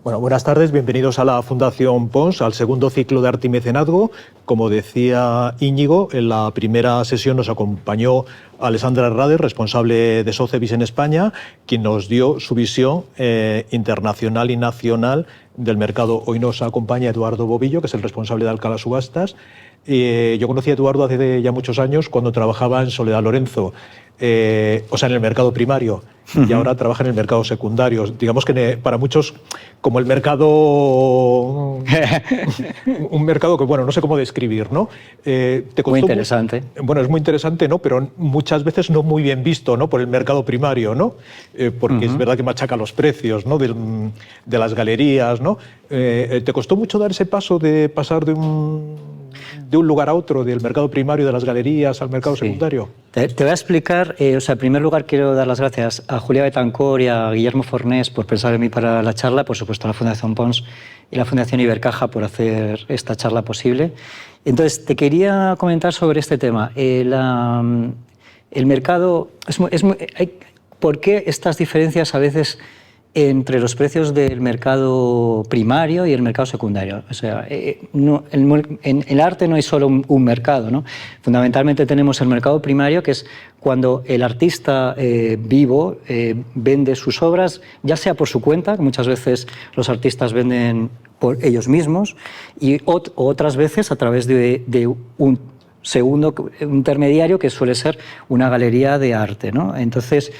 Bueno, buenas tardes, bienvenidos a la Fundación Pons, al segundo ciclo de arte y mecenazgo. Como decía Íñigo, en la primera sesión nos acompañó Alessandra Rader, responsable de Sotheby's en España, quien nos dio su visión internacional y nacional del mercado. Hoy nos acompaña Eduardo Bobillo, que es el responsable de Alcalá Subastas. Yo conocí a Eduardo hace ya muchos años cuando trabajaba en Soledad Lorenzo, o sea, en el mercado primario, y ahora trabaja en el mercado secundario. Digamos que para muchos, como el mercado, un mercado que, bueno, no sé cómo describir, ¿no? Te costó muy interesante. Bueno, es muy interesante, ¿no? Pero muchas veces no muy bien visto, ¿no? Por el mercado primario, ¿no? Porque es verdad que machaca los precios, ¿no? De las galerías, ¿no? ¿Te costó mucho dar ese paso de pasar de un lugar a otro, del mercado primario de las galerías al mercado secundario? Te voy a explicar. En primer lugar quiero dar las gracias a Julia Betancor y a Guillermo Fornés por pensar en mí para la charla, por supuesto a la Fundación Pons y la Fundación Ibercaja por hacer esta charla posible. Entonces, te quería comentar sobre este tema. El mercado... ¿Por qué estas diferencias a veces entre los precios del mercado primario y el mercado secundario? O sea, en el arte no hay solo un mercado, ¿no? Fundamentalmente tenemos el mercado primario, que es cuando el artista vivo vende sus obras, ya sea por su cuenta, que muchas veces los artistas venden por ellos mismos, y otras veces a través de un segundo intermediario, que suele ser una galería de arte, ¿no? Entonces,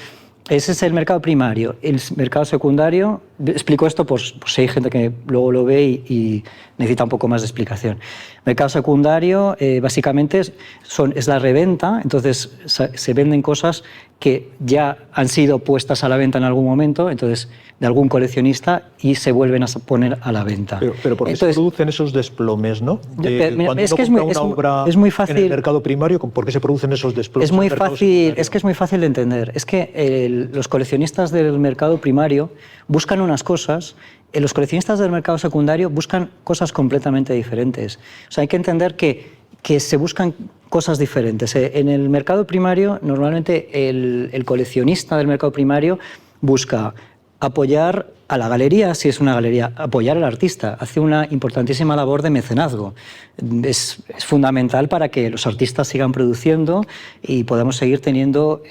ese es el mercado primario. El mercado secundario, explico esto por si hay gente que luego lo ve y necesita un poco más de explicación. Mercado secundario, básicamente, es la reventa. Entonces se venden cosas que ya han sido puestas a la venta en algún momento, entonces de algún coleccionista, y se vuelven a poner a la venta. Pero ¿por qué se producen esos desplomes, no? Es muy fácil. En el mercado primario, ¿por qué se producen esos desplomes? Es muy fácil, es que es muy fácil de entender. Es que los coleccionistas del mercado primario buscan unas cosas, los coleccionistas del mercado secundario buscan cosas completamente diferentes. O sea, hay que entender que se buscan cosas diferentes. En el mercado primario, normalmente el coleccionista del mercado primario busca apoyar a la galería, si es una galería, apoyar al artista, hace una importantísima labor de mecenazgo. Es fundamental para que los artistas sigan produciendo y podamos seguir teniendo,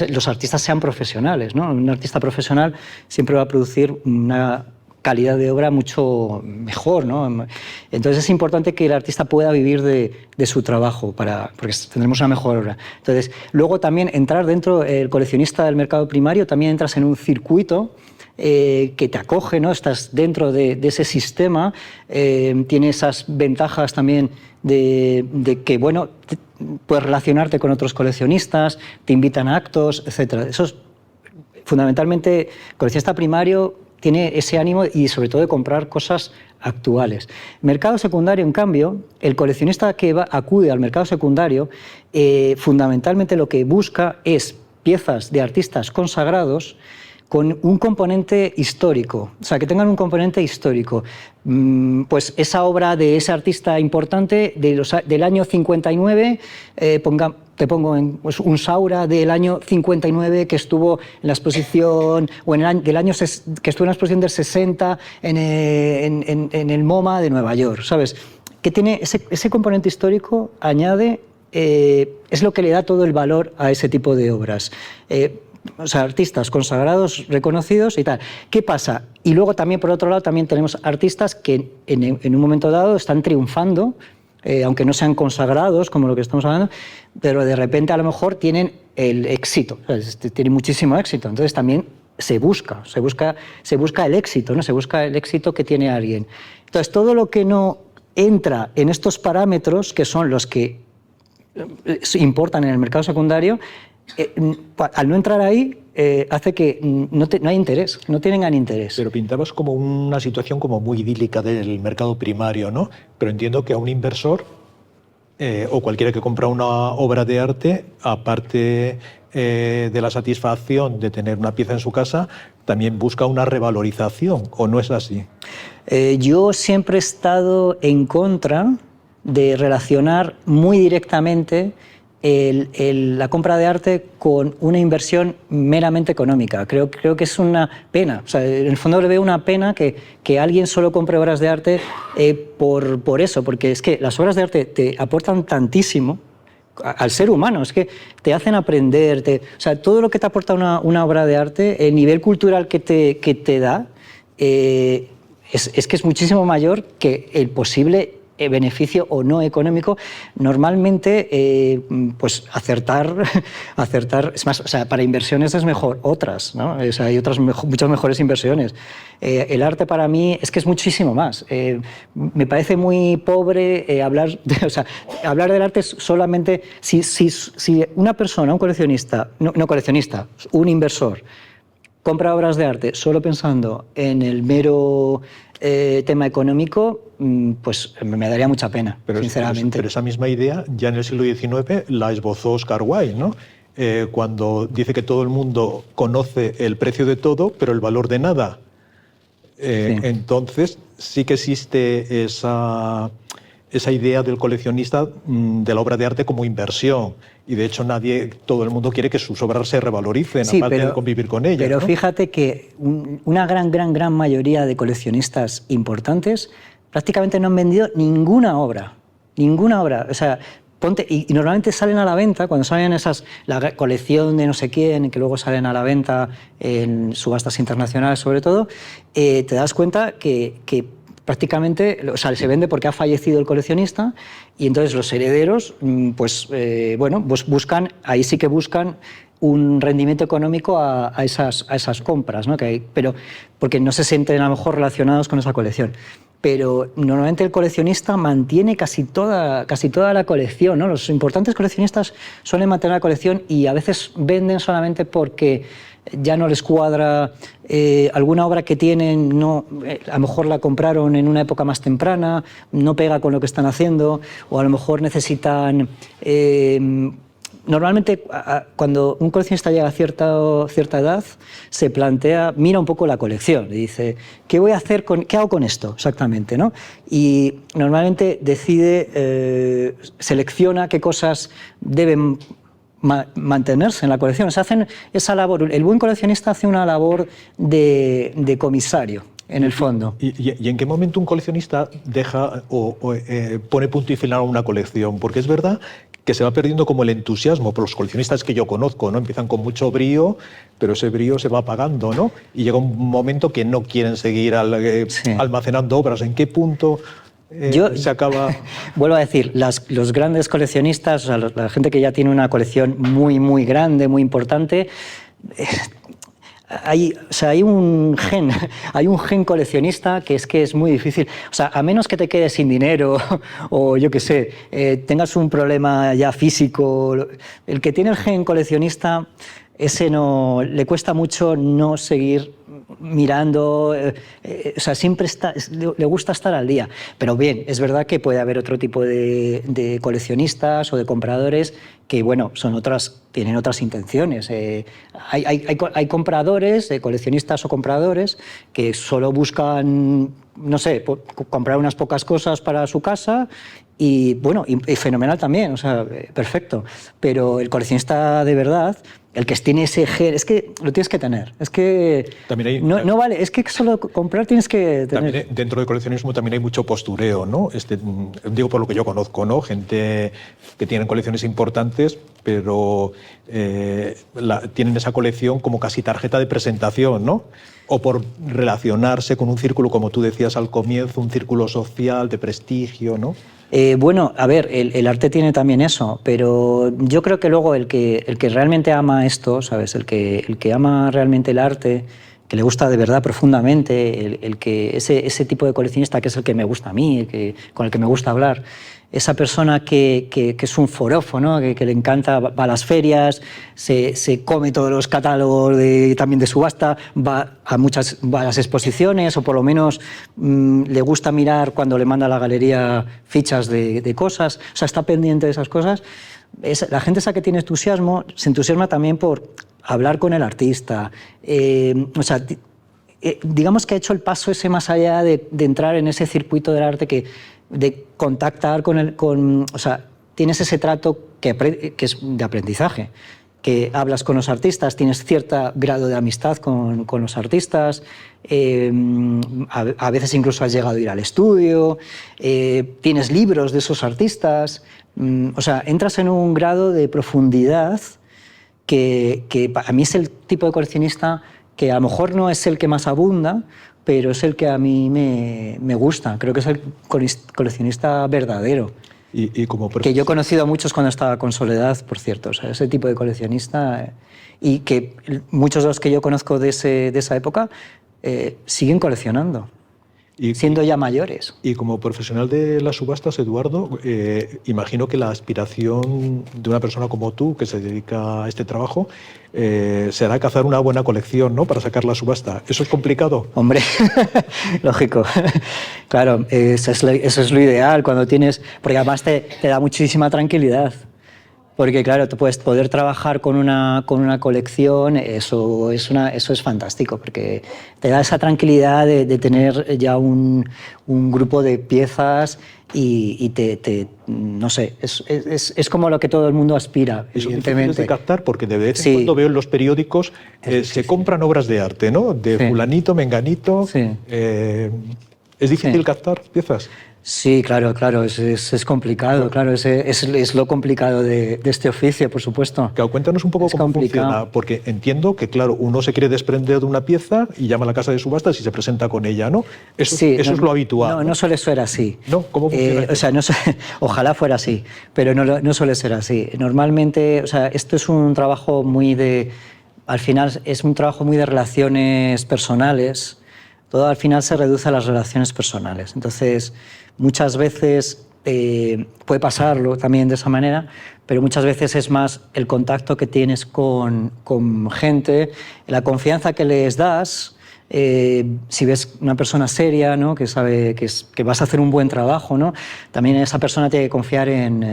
los artistas sean profesionales, ¿no? Un artista profesional siempre va a producir una calidad de obra mucho mejor, ¿no? Entonces es importante que el artista pueda vivir de su trabajo porque tendremos una mejor obra. Entonces, luego también entrar dentro, el coleccionista del mercado primario, también entras en un circuito que te acoge, ¿no? Estás dentro de ese sistema, tiene esas ventajas también de que, bueno, puedes relacionarte con otros coleccionistas, te invitan a actos, etc. Eso es, fundamentalmente, el coleccionista primario tiene ese ánimo y sobre todo de comprar cosas actuales. Mercado secundario, en cambio, el coleccionista que acude al mercado secundario, fundamentalmente lo que busca es piezas de artistas consagrados con un componente histórico, o sea, que tengan un componente histórico. Pues esa obra de ese artista importante del año 59, te pongo un Saura del año 59 que estuvo en la exposición, o que estuvo en la exposición del 60 en el MoMA de Nueva York, ¿sabes? Que tiene ese componente histórico, añade, es lo que le da todo el valor a ese tipo de obras. O sea, artistas consagrados, reconocidos y tal. ¿Qué pasa? Y luego también, por otro lado, también tenemos artistas que en un momento dado están triunfando, aunque no sean consagrados, como lo que estamos hablando, pero de repente a lo mejor tienen el éxito, o sea, tienen muchísimo éxito. Entonces también se busca el éxito, ¿no? Se busca el éxito que tiene alguien. Entonces, todo lo que no entra en estos parámetros, que son los que importan en el mercado secundario, al no entrar ahí, hace que no hay interés, no tengan interés. Pero pintabas como una situación como muy idílica del mercado primario, ¿no? Pero entiendo que a un inversor o cualquiera que compra una obra de arte, aparte de la satisfacción de tener una pieza en su casa, también busca una revalorización, ¿o no es así? Yo siempre he estado en contra de relacionar muy directamente la compra de arte con una inversión meramente económica. Creo que es una pena. O sea, en el fondo le veo una pena que alguien solo compre obras de arte por eso, porque es que las obras de arte te aportan tantísimo al ser humano, es que te hacen aprender, o sea, todo lo que te aporta una obra de arte, el nivel cultural que te da, es que es muchísimo mayor que el posible beneficio o no económico. Normalmente, pues acertar es más, o sea, para inversiones es mejor otras, ¿no? O sea, hay otras muchas mejores inversiones. El arte para mí es que es muchísimo más. Me parece muy pobre hablar del arte solamente si una persona, un coleccionista, no coleccionista, un inversor, compra obras de arte solo pensando en el mero tema económico, pues me daría mucha pena, sinceramente. Pero esa misma idea ya en el siglo XIX la esbozó Oscar Wilde, ¿no? Cuando dice que todo el mundo conoce el precio de todo, pero el valor de nada. Sí. Entonces sí que existe esa idea del coleccionista de la obra de arte como inversión. Y de hecho todo el mundo quiere que sus obras se revaloricen, sí, aparte de convivir con ellas. Pero ¿no? fíjate que una gran mayoría de coleccionistas importantes prácticamente no han vendido ninguna obra. Ninguna obra. O sea, y normalmente salen a la venta, cuando salen la colección de no sé quién, que luego salen a la venta en subastas internacionales sobre todo, te das cuenta que prácticamente, o sea, se vende porque ha fallecido el coleccionista y entonces los herederos, pues buscan, ahí sí que buscan un rendimiento económico a esas compras, ¿no? Pero porque no se sienten a lo mejor relacionados con esa colección. Pero normalmente el coleccionista mantiene casi toda la colección, ¿no? Los importantes coleccionistas suelen mantener la colección y a veces venden solamente porque ya no les cuadra alguna obra que tienen, a lo mejor la compraron en una época más temprana, no pega con lo que están haciendo, o a lo mejor necesitan... Normalmente, cuando un coleccionista llega a cierta edad, se plantea, mira un poco la colección y dice, ¿qué voy a hacer qué hago con esto exactamente, ¿no? Y normalmente decide, selecciona qué cosas deben mantenerse en la colección. O sea, hacen esa labor. El buen coleccionista hace una labor de comisario, en el fondo. ¿Y en qué momento un coleccionista deja pone punto y final a una colección? Porque es verdad que se va perdiendo como el entusiasmo por los coleccionistas que yo conozco, ¿no? Empiezan con mucho brío, pero ese brío se va apagando, ¿no? Y llega un momento que no quieren seguir almacenando obras. ¿En qué punto se acaba? Vuelvo a decir, los grandes coleccionistas, o sea, la gente que ya tiene una colección muy grande, muy importante, hay un gen coleccionista que es muy difícil. O sea, a menos que te quedes sin dinero o yo qué sé, tengas un problema ya físico, el que tiene el gen coleccionista, ese no le cuesta mucho no seguir mirando, o sea, siempre le gusta estar al día. Pero bien, es verdad que puede haber otro tipo de coleccionistas o de compradores que, bueno, tienen otras intenciones. Hay compradores, coleccionistas o compradores, que solo buscan, no sé, comprar unas pocas cosas para su casa y, bueno, y fenomenal también, o sea, perfecto. Pero el coleccionista de verdad, el que tiene ese gen, es que lo tienes que tener. Es que no vale, es que solo comprar tienes que tener. También, dentro del coleccionismo también hay mucho postureo, ¿no? Digo por lo que yo conozco, ¿no? Gente que tiene colecciones importantes, pero tienen esa colección como casi tarjeta de presentación, ¿no? O por relacionarse con un círculo, como tú decías al comienzo, un círculo social de prestigio, ¿no? Bueno, a ver, el arte tiene también eso, pero yo creo que luego el que realmente ama esto, ¿sabes? El que ama realmente el arte, que le gusta de verdad profundamente, ese tipo de coleccionista que es el que me gusta a mí, con el que me gusta hablar, esa persona que es un forofo, ¿no? que le encanta, va a las ferias, se come todos los catálogos también de subasta, va a las exposiciones, o por lo menos le gusta mirar cuando le manda a la galería fichas de cosas, o sea, está pendiente de esas cosas. La gente esa que tiene entusiasmo, se entusiasma también por hablar con el artista, o sea, digamos que ha hecho el paso ese más allá de entrar en ese circuito del arte de contactar o sea, tienes ese trato que es de aprendizaje, que hablas con los artistas, tienes cierto grado de amistad con los artistas, a veces incluso has llegado a ir al estudio, tienes libros de esos artistas, o sea, entras en un grado de profundidad que para mí es el tipo de coleccionista que a lo mejor no es el que más abunda, pero es el que a mí me gusta. Creo que es el coleccionista verdadero. Y como que yo he conocido a muchos cuando estaba con Soledad, por cierto. O sea, ese tipo de coleccionista. Y que muchos de los que yo conozco de esa época siguen coleccionando. Siendo ya mayores. Y como profesional de las subastas, Eduardo, imagino que la aspiración de una persona como tú, que se dedica a este trabajo, será cazar una buena colección, ¿no?, para sacar la subasta. ¿Eso es complicado? Hombre, lógico. Claro, eso es lo ideal cuando tienes... Porque además te da muchísima tranquilidad. Porque claro, tú puedes poder trabajar con una colección, eso es fantástico, porque te da esa tranquilidad de tener ya un grupo de piezas y no sé, es como lo que todo el mundo aspira, evidentemente. Es difícil de captar porque de vez en cuando veo en los periódicos se compran obras de arte, ¿no? De fulanito, menganito. Sí. ¿Es difícil captar piezas? Sí, claro, es complicado, claro, es lo complicado de este oficio, por supuesto. Claro, cuéntanos un poco cómo funciona, porque entiendo que, claro, uno se quiere desprender de una pieza y llama a la casa de subastas y se presenta con ella, ¿no? Eso es lo habitual. No suele ser así. ¿No? ¿Cómo funciona? O sea, ojalá fuera así, pero no suele ser así. Normalmente, o sea, esto es un trabajo al final es un trabajo muy de relaciones personales. Todo al final se reduce a las relaciones personales. Entonces, muchas veces puede pasarlo también de esa manera, pero muchas veces es más el contacto que tienes con gente, la confianza que les das. Si ves una persona seria, ¿no?, que sabe que vas a hacer un buen trabajo, ¿no?, también esa persona tiene que confiar en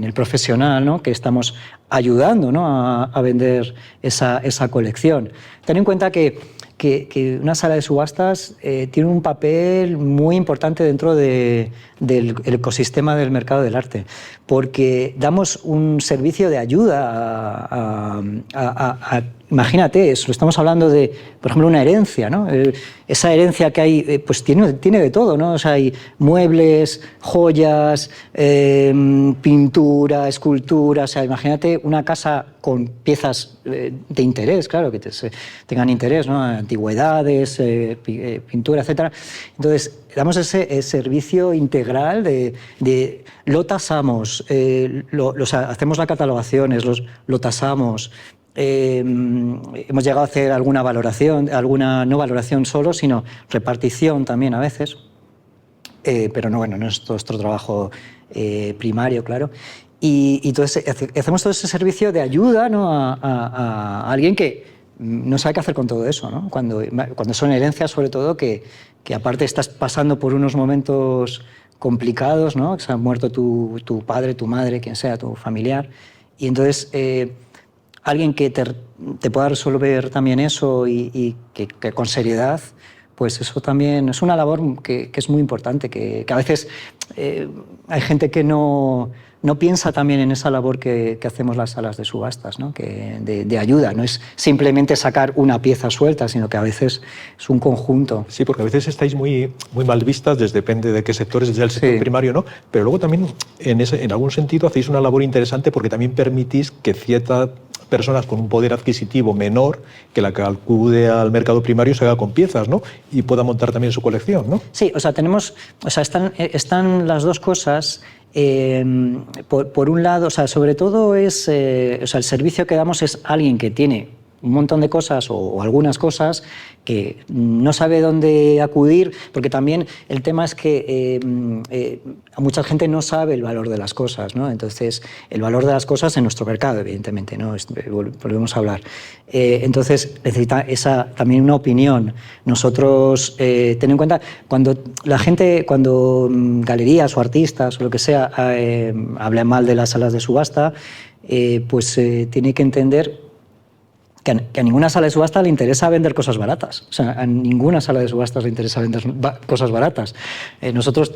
el profesional, ¿no?, que estamos ayudando, ¿no?, a vender esa colección. Ten en cuenta que una sala de subastas tiene un papel muy importante dentro del ecosistema del mercado del arte, porque damos un servicio de ayuda imagínate, estamos hablando de, por ejemplo, una herencia, ¿no? Esa herencia que hay, pues tiene de todo, ¿no? O sea, hay muebles, joyas, pintura, escultura. O sea, imagínate una casa con piezas de interés, claro, que tengan interés, ¿no? Antigüedades, pintura, etcétera. Entonces, damos ese servicio integral de lo tasamos, hacemos las catalogaciones, lo tasamos. Hemos llegado a hacer alguna valoración, no valoración solo, sino repartición también a veces, pero no es nuestro trabajo primario, son entonces hacemos todo ese servicio de ayuda, ¿no?, a alguien que no sabe qué hacer con todo eso, ¿no? Cuando son herencias, sobre todo, que aparte estás pasando por unos momentos complicados, ¿no?, que se ha muerto tu padre, tu madre, quien sea, tu familiar, y entonces alguien que te pueda resolver también eso y que con seriedad, pues eso también es una labor que es muy importante, que a veces hay gente que no piensa también en esa labor que hacemos las salas de subastas, ¿no?, de ayuda. No es simplemente sacar una pieza suelta, sino que a veces es un conjunto. Sí, porque a veces estáis muy mal vistas, depende de qué sectores, desde el sector primario, ¿no? Pero luego también, en algún sentido, hacéis una labor interesante porque también permitís que ciertas personas con un poder adquisitivo menor que la que acude al mercado primario se haga con piezas, ¿no?, y pueda montar también su colección, ¿no? Sí, o sea, están las dos cosas. Por un lado, o sea, sobre todo el servicio que damos es alguien que tiene un montón de cosas o algunas cosas que no sabe dónde acudir, porque también el tema es que mucha gente no sabe el valor de las cosas, ¿no? Entonces, el valor de las cosas en nuestro mercado, evidentemente, ¿no? Volvemos a hablar. Entonces, necesita también una opinión. Nosotros, ten en cuenta, cuando galerías o artistas o lo que sea hablan mal de las salas de subasta, pues tiene que entender que a ninguna sala de subasta le interesa vender cosas baratas. O sea, a ninguna sala de subastas le interesa vender cosas baratas. Nosotros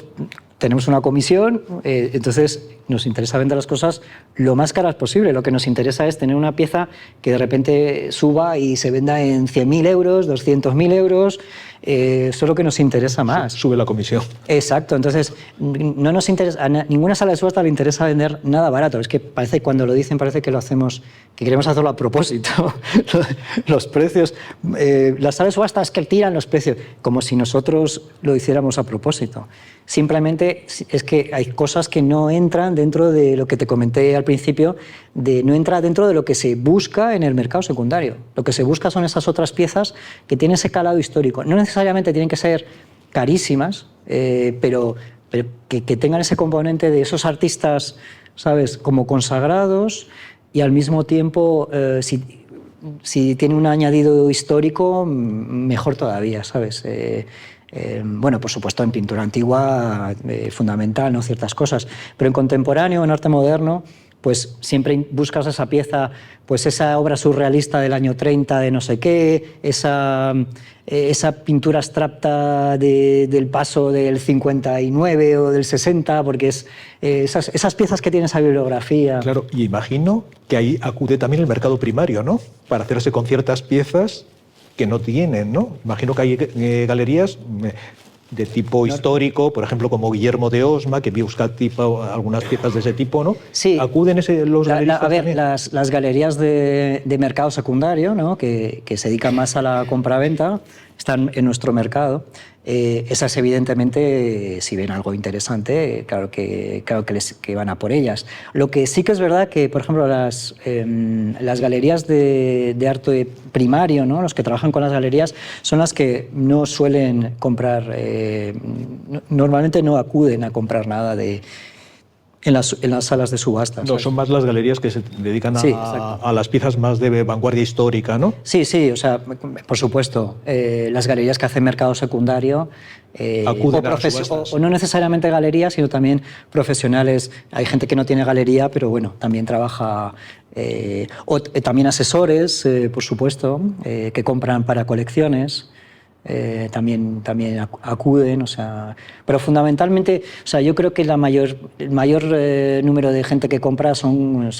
tenemos una comisión, entonces nos interesa vender las cosas lo más caras posible. Lo que nos interesa es tener una pieza que de repente suba y se venda en 100.000 euros, 200.000 euros. Eso es lo que nos interesa más. Sube la comisión. Exacto. Entonces, no nos interesa, a ninguna sala de subasta le interesa vender nada barato. Es que parece, cuando lo dicen, parece que lo hacemos, que queremos hacerlo a propósito. Los precios, las salas de subasta es que tiran los precios, como si nosotros lo hiciéramos a propósito. Simplemente es que hay cosas que no entran dentro de lo que te comenté al principio, no entra dentro de lo que se busca en el mercado secundario. Lo que se busca son esas otras piezas que tienen ese calado histórico. No necesariamente tienen que ser carísimas, pero que tengan ese componente de esos artistas, ¿sabes?, como consagrados, y al mismo tiempo, si tiene un añadido histórico, mejor todavía, ¿sabes? Bueno, por supuesto, en pintura antigua, fundamental, ¿no?, ciertas cosas, pero en contemporáneo, en arte moderno, pues siempre buscas esa pieza, pues esa obra surrealista del año 30 de no sé qué, esa pintura abstracta del paso del 59 o del 60, porque es esas piezas que tienen esa bibliografía. Claro, y imagino que ahí acude también el mercado primario, ¿no?, para hacerse con ciertas piezas que no tienen, ¿no? Imagino que hay galerías de tipo histórico, por ejemplo, como Guillermo de Osma, que busca algunas piezas de ese tipo, ¿no? Sí. ¿Acuden los galeristas A ver, también? las galerías de mercado secundario, ¿no?, que se dedican más a la compraventa, están en nuestro mercado. Esas, evidentemente, si ven algo interesante, claro que van a por ellas. Lo que sí que es verdad que, por ejemplo, las galerías de arte primario, ¿no?, los que trabajan con las galerías, son las que no suelen comprar, normalmente no acuden a comprar nada en las salas de subastas. No, son más las galerías que se dedican Sí, a las piezas más de vanguardia histórica, ¿no? Sí, o sea, por supuesto, las galerías que hacen mercado secundario, Acuden a las subastas. o no necesariamente galerías, sino también profesionales. Hay gente que no tiene galería, pero bueno, también trabaja, también asesores, por supuesto, que compran para colecciones. También acuden, o sea, pero fundamentalmente, o sea, yo creo que el mayor número de gente que compra son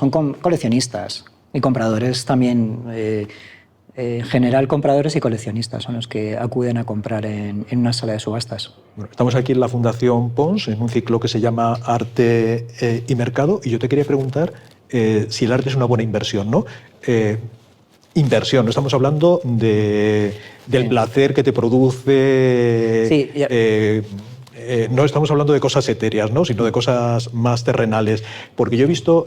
coleccionistas y compradores también, en general compradores y coleccionistas son los que acuden a comprar en una sala de subastas. Bueno, estamos aquí en la Fundación Pons, en un ciclo que se llama Arte y Mercado, y yo te quería preguntar si el arte es una buena inversión, ¿no? Inversión, no estamos hablando del placer que te produce. Sí, no estamos hablando de cosas etéreas, ¿no?, sino de cosas más terrenales. Porque yo he visto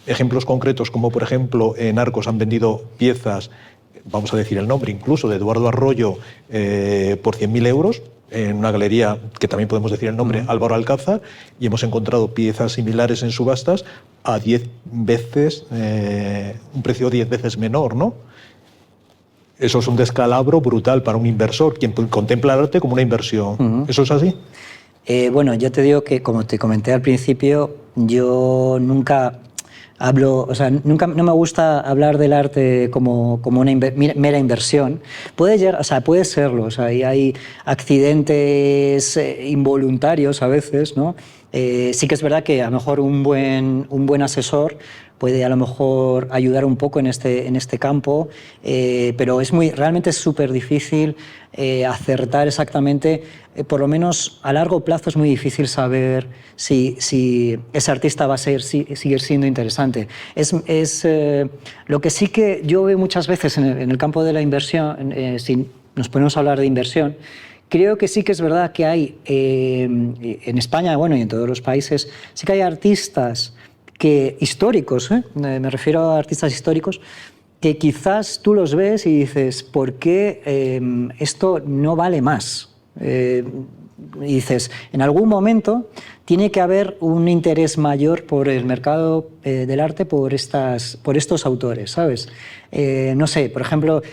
ejemplos concretos, como por ejemplo en Arcos han vendido piezas, vamos a decir el nombre incluso, de Eduardo Arroyo por 100.000 euros, en una galería que también podemos decir el nombre, Álvaro Alcázar, y hemos encontrado piezas similares en subastas a 10 veces, un precio 10 veces menor, ¿no? Eso es un descalabro brutal para un inversor, quien contempla el arte como una inversión. ¿Eso es así? Bueno, yo te digo que, como te comenté al principio, yo nunca hablo, o sea, no me gusta hablar del arte como una mera inversión. Puede serlo, o sea, y hay accidentes involuntarios a veces, ¿no? Sí que es verdad que a lo mejor un buen asesor puede a lo mejor ayudar un poco en este campo, pero realmente es súper difícil acertar exactamente, por lo menos a largo plazo es muy difícil saber si ese artista va a seguir siendo interesante. Lo que sí que yo veo muchas veces en el campo de la inversión, si nos ponemos a hablar de inversión, creo que sí que es verdad que hay, en España, bueno, y en todos los países, sí que hay artistas históricos, me refiero a artistas históricos, que quizás tú los ves y dices, ¿por qué esto no vale más? Y dices, en algún momento tiene que haber un interés mayor por el mercado del arte por estos autores, ¿sabes? No sé, por ejemplo,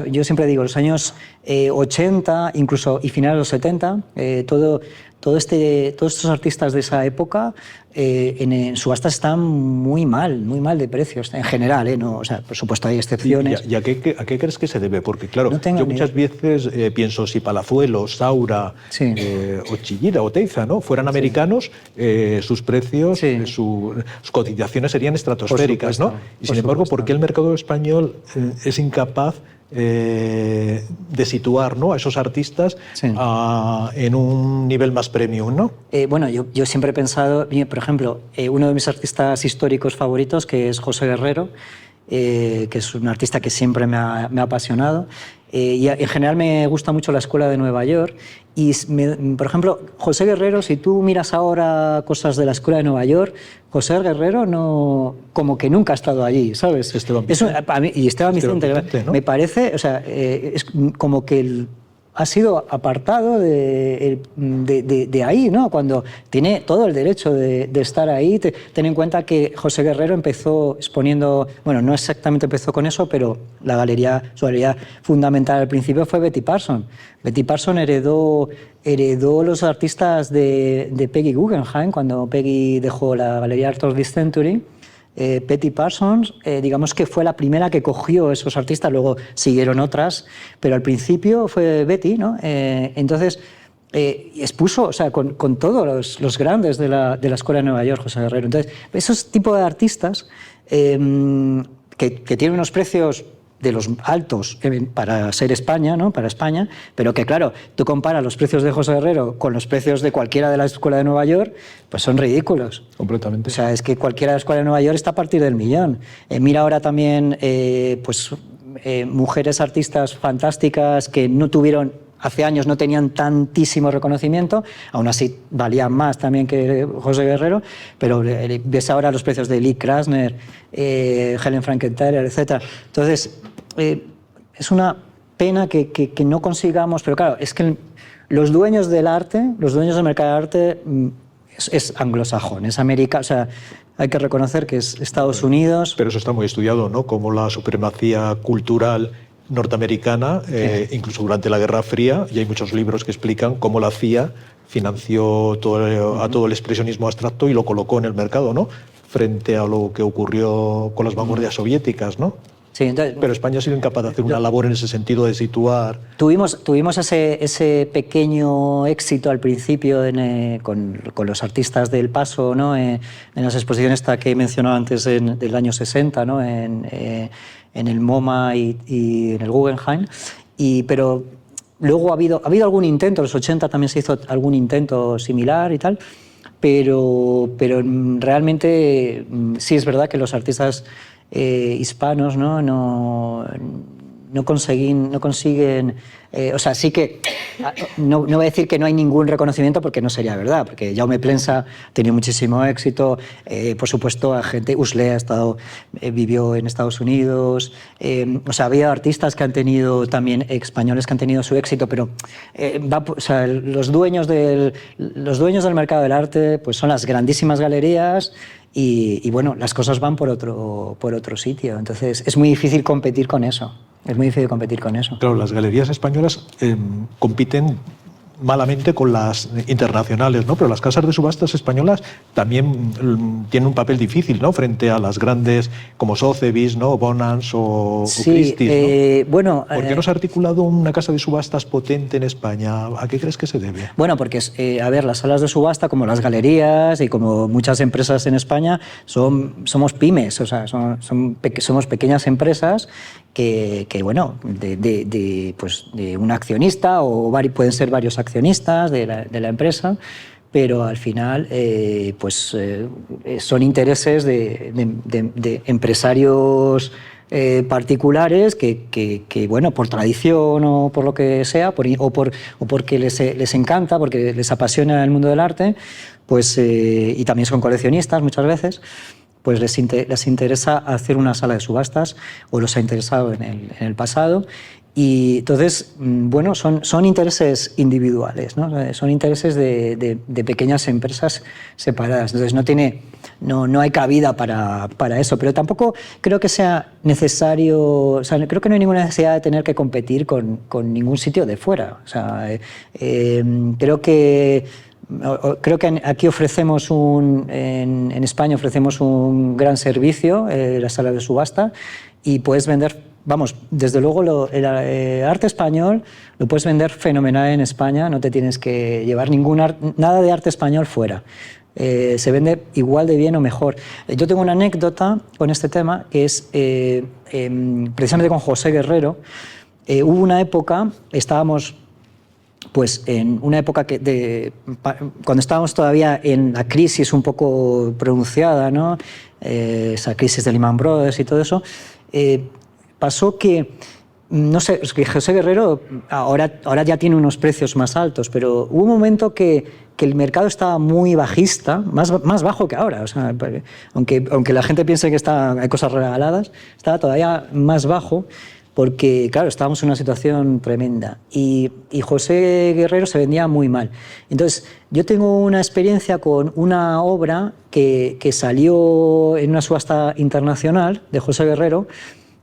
yo siempre digo, los años 80 incluso y finales de los 70, todos estos artistas de esa época en subastas están muy mal de precios, en general, ¿no? O sea, por supuesto hay excepciones. ¿Y a qué crees que se debe? Porque claro, No tengo yo ni muchas veces pienso si Palazuelos, Saura Sí. o Chillida o Teiza, ¿no? fueran americanos, sus precios, Sí. sus cotizaciones serían estratosféricas, Por ¿no? supuesto, Y por sin embargo, supuesto. ¿por qué el mercado español es incapaz de situar, ¿no?, a esos artistas Sí. en un nivel más premium, ¿no? Bueno, yo siempre he pensado, por ejemplo, uno de mis artistas históricos favoritos, que es José Guerrero, que es un artista que siempre me ha apasionado. Y en general me gusta mucho la escuela de Nueva York. Y, por ejemplo, José Guerrero, si tú miras ahora cosas de la escuela de Nueva York, José Guerrero no, como que nunca ha estado allí, ¿sabes? Esteban Vicente. Y Esteban Vicente, ¿no? me parece, o sea, es como que ha sido apartado de ahí, ¿no? Cuando tiene todo el derecho de estar ahí. Ten en cuenta que José Guerrero empezó exponiendo, bueno, no exactamente empezó con eso, pero su galería fundamental al principio fue Betty Parsons. Betty Parsons heredó los artistas de Peggy Guggenheim cuando Peggy dejó la Galería Art of this Century. Betty Parsons, digamos que fue la primera que cogió esos artistas, luego siguieron otras, pero al principio fue Betty, ¿no? Entonces expuso, o sea, con todos los grandes de la Escuela de Nueva York, José Guerrero. Entonces, esos tipos de artistas que tienen unos precios de los altos para ser España, ¿no? Para España, pero que claro, tú comparas los precios de José Guerrero con los precios de cualquiera de la Escuela de Nueva York, pues son ridículos. Completamente. O sea, es que cualquiera de la Escuela de Nueva York está a partir del millón. Mira ahora también mujeres artistas fantásticas que no tuvieron, hace años no tenían tantísimo reconocimiento, aún así valían más también que José Guerrero, pero ves ahora los precios de Lee Krasner, Helen Frankenthaler, etc. Entonces, es una pena que no consigamos, pero claro, es que los dueños del arte, los dueños del mercado del arte es anglosajón, es América, o sea, hay que reconocer que es Estados Unidos. Pero eso está muy estudiado, ¿no? Como la supremacía cultural norteamericana, incluso durante la Guerra Fría, y hay muchos libros que explican cómo la CIA financió a todo el expresionismo abstracto y lo colocó en el mercado, ¿no?, frente a lo que ocurrió con las vanguardias soviéticas, ¿no? Sí, entonces, pero España ha sido incapaz de hacer una labor en ese sentido de situar. Tuvimos ese pequeño éxito al principio con los artistas del Paso, ¿no? En las exposiciones que he mencionado antes del año 60, ¿no? En el MoMA y en el Guggenheim, pero luego ha habido algún intento, en los 80 también se hizo algún intento similar y tal, pero realmente sí es verdad que los artistas hispanos no consiguen, o sea, sí que no voy a decir que no hay ningún reconocimiento porque no sería verdad, porque Jaume Plensa ha tenido muchísimo éxito, por supuesto a gente, Uslé vivió en Estados Unidos, o sea, había artistas que han tenido también, españoles que han tenido su éxito, pero o sea, los dueños del mercado del arte pues son las grandísimas galerías. Y bueno, las cosas van por otro sitio. Entonces, es muy difícil competir con eso. Claro, las galerías españolas compiten malamente con las internacionales, ¿no? Pero las casas de subastas españolas también tienen un papel difícil, ¿no?, frente a las grandes como Sotheby's, ¿no?, Bonhams o Christie's, ¿no? Bueno, ¿por qué no se ha articulado una casa de subastas potente en España? ¿A qué crees que se debe? Bueno, porque, a ver, las salas de subasta, como las galerías y como muchas empresas en España, somos pymes, o sea, somos pequeñas empresas que bueno, pues de un accionista o pueden ser varios accionistas de la empresa, pero al final son intereses de empresarios particulares que, bueno, por tradición o por lo que sea, o porque les encanta, porque les apasiona el mundo del arte, pues, y también son coleccionistas muchas veces, pues les interesa hacer una sala de subastas, o los ha interesado en el pasado, Y entonces, bueno, son intereses individuales, ¿no? Son intereses de pequeñas empresas separadas. Entonces no hay cabida para eso, pero tampoco creo que sea necesario, o sea, creo que no hay ninguna necesidad de tener que competir con ningún sitio de fuera. O sea, creo que aquí ofrecemos en España ofrecemos un gran servicio, la sala de subasta, y puedes vender, vamos, desde luego el arte español lo puedes vender fenomenal en España, no te tienes que llevar nada de arte español fuera. Se vende igual de bien o mejor. Yo tengo una anécdota con este tema, que es precisamente con José Guerrero. Hubo una época, estábamos pues en una época cuando estábamos todavía en la crisis un poco pronunciada, ¿no? Esa crisis de Lehman Brothers y todo eso, pasó que, no sé, es que José Guerrero ahora ya tiene unos precios más altos, pero hubo un momento que el mercado estaba muy bajista, más bajo que ahora. O sea, aunque la gente piense que hay cosas regaladas, estaba todavía más bajo, porque, claro, estábamos en una situación tremenda. Y José Guerrero se vendía muy mal. Entonces, yo tengo una experiencia con una obra que salió en una subasta internacional de José Guerrero,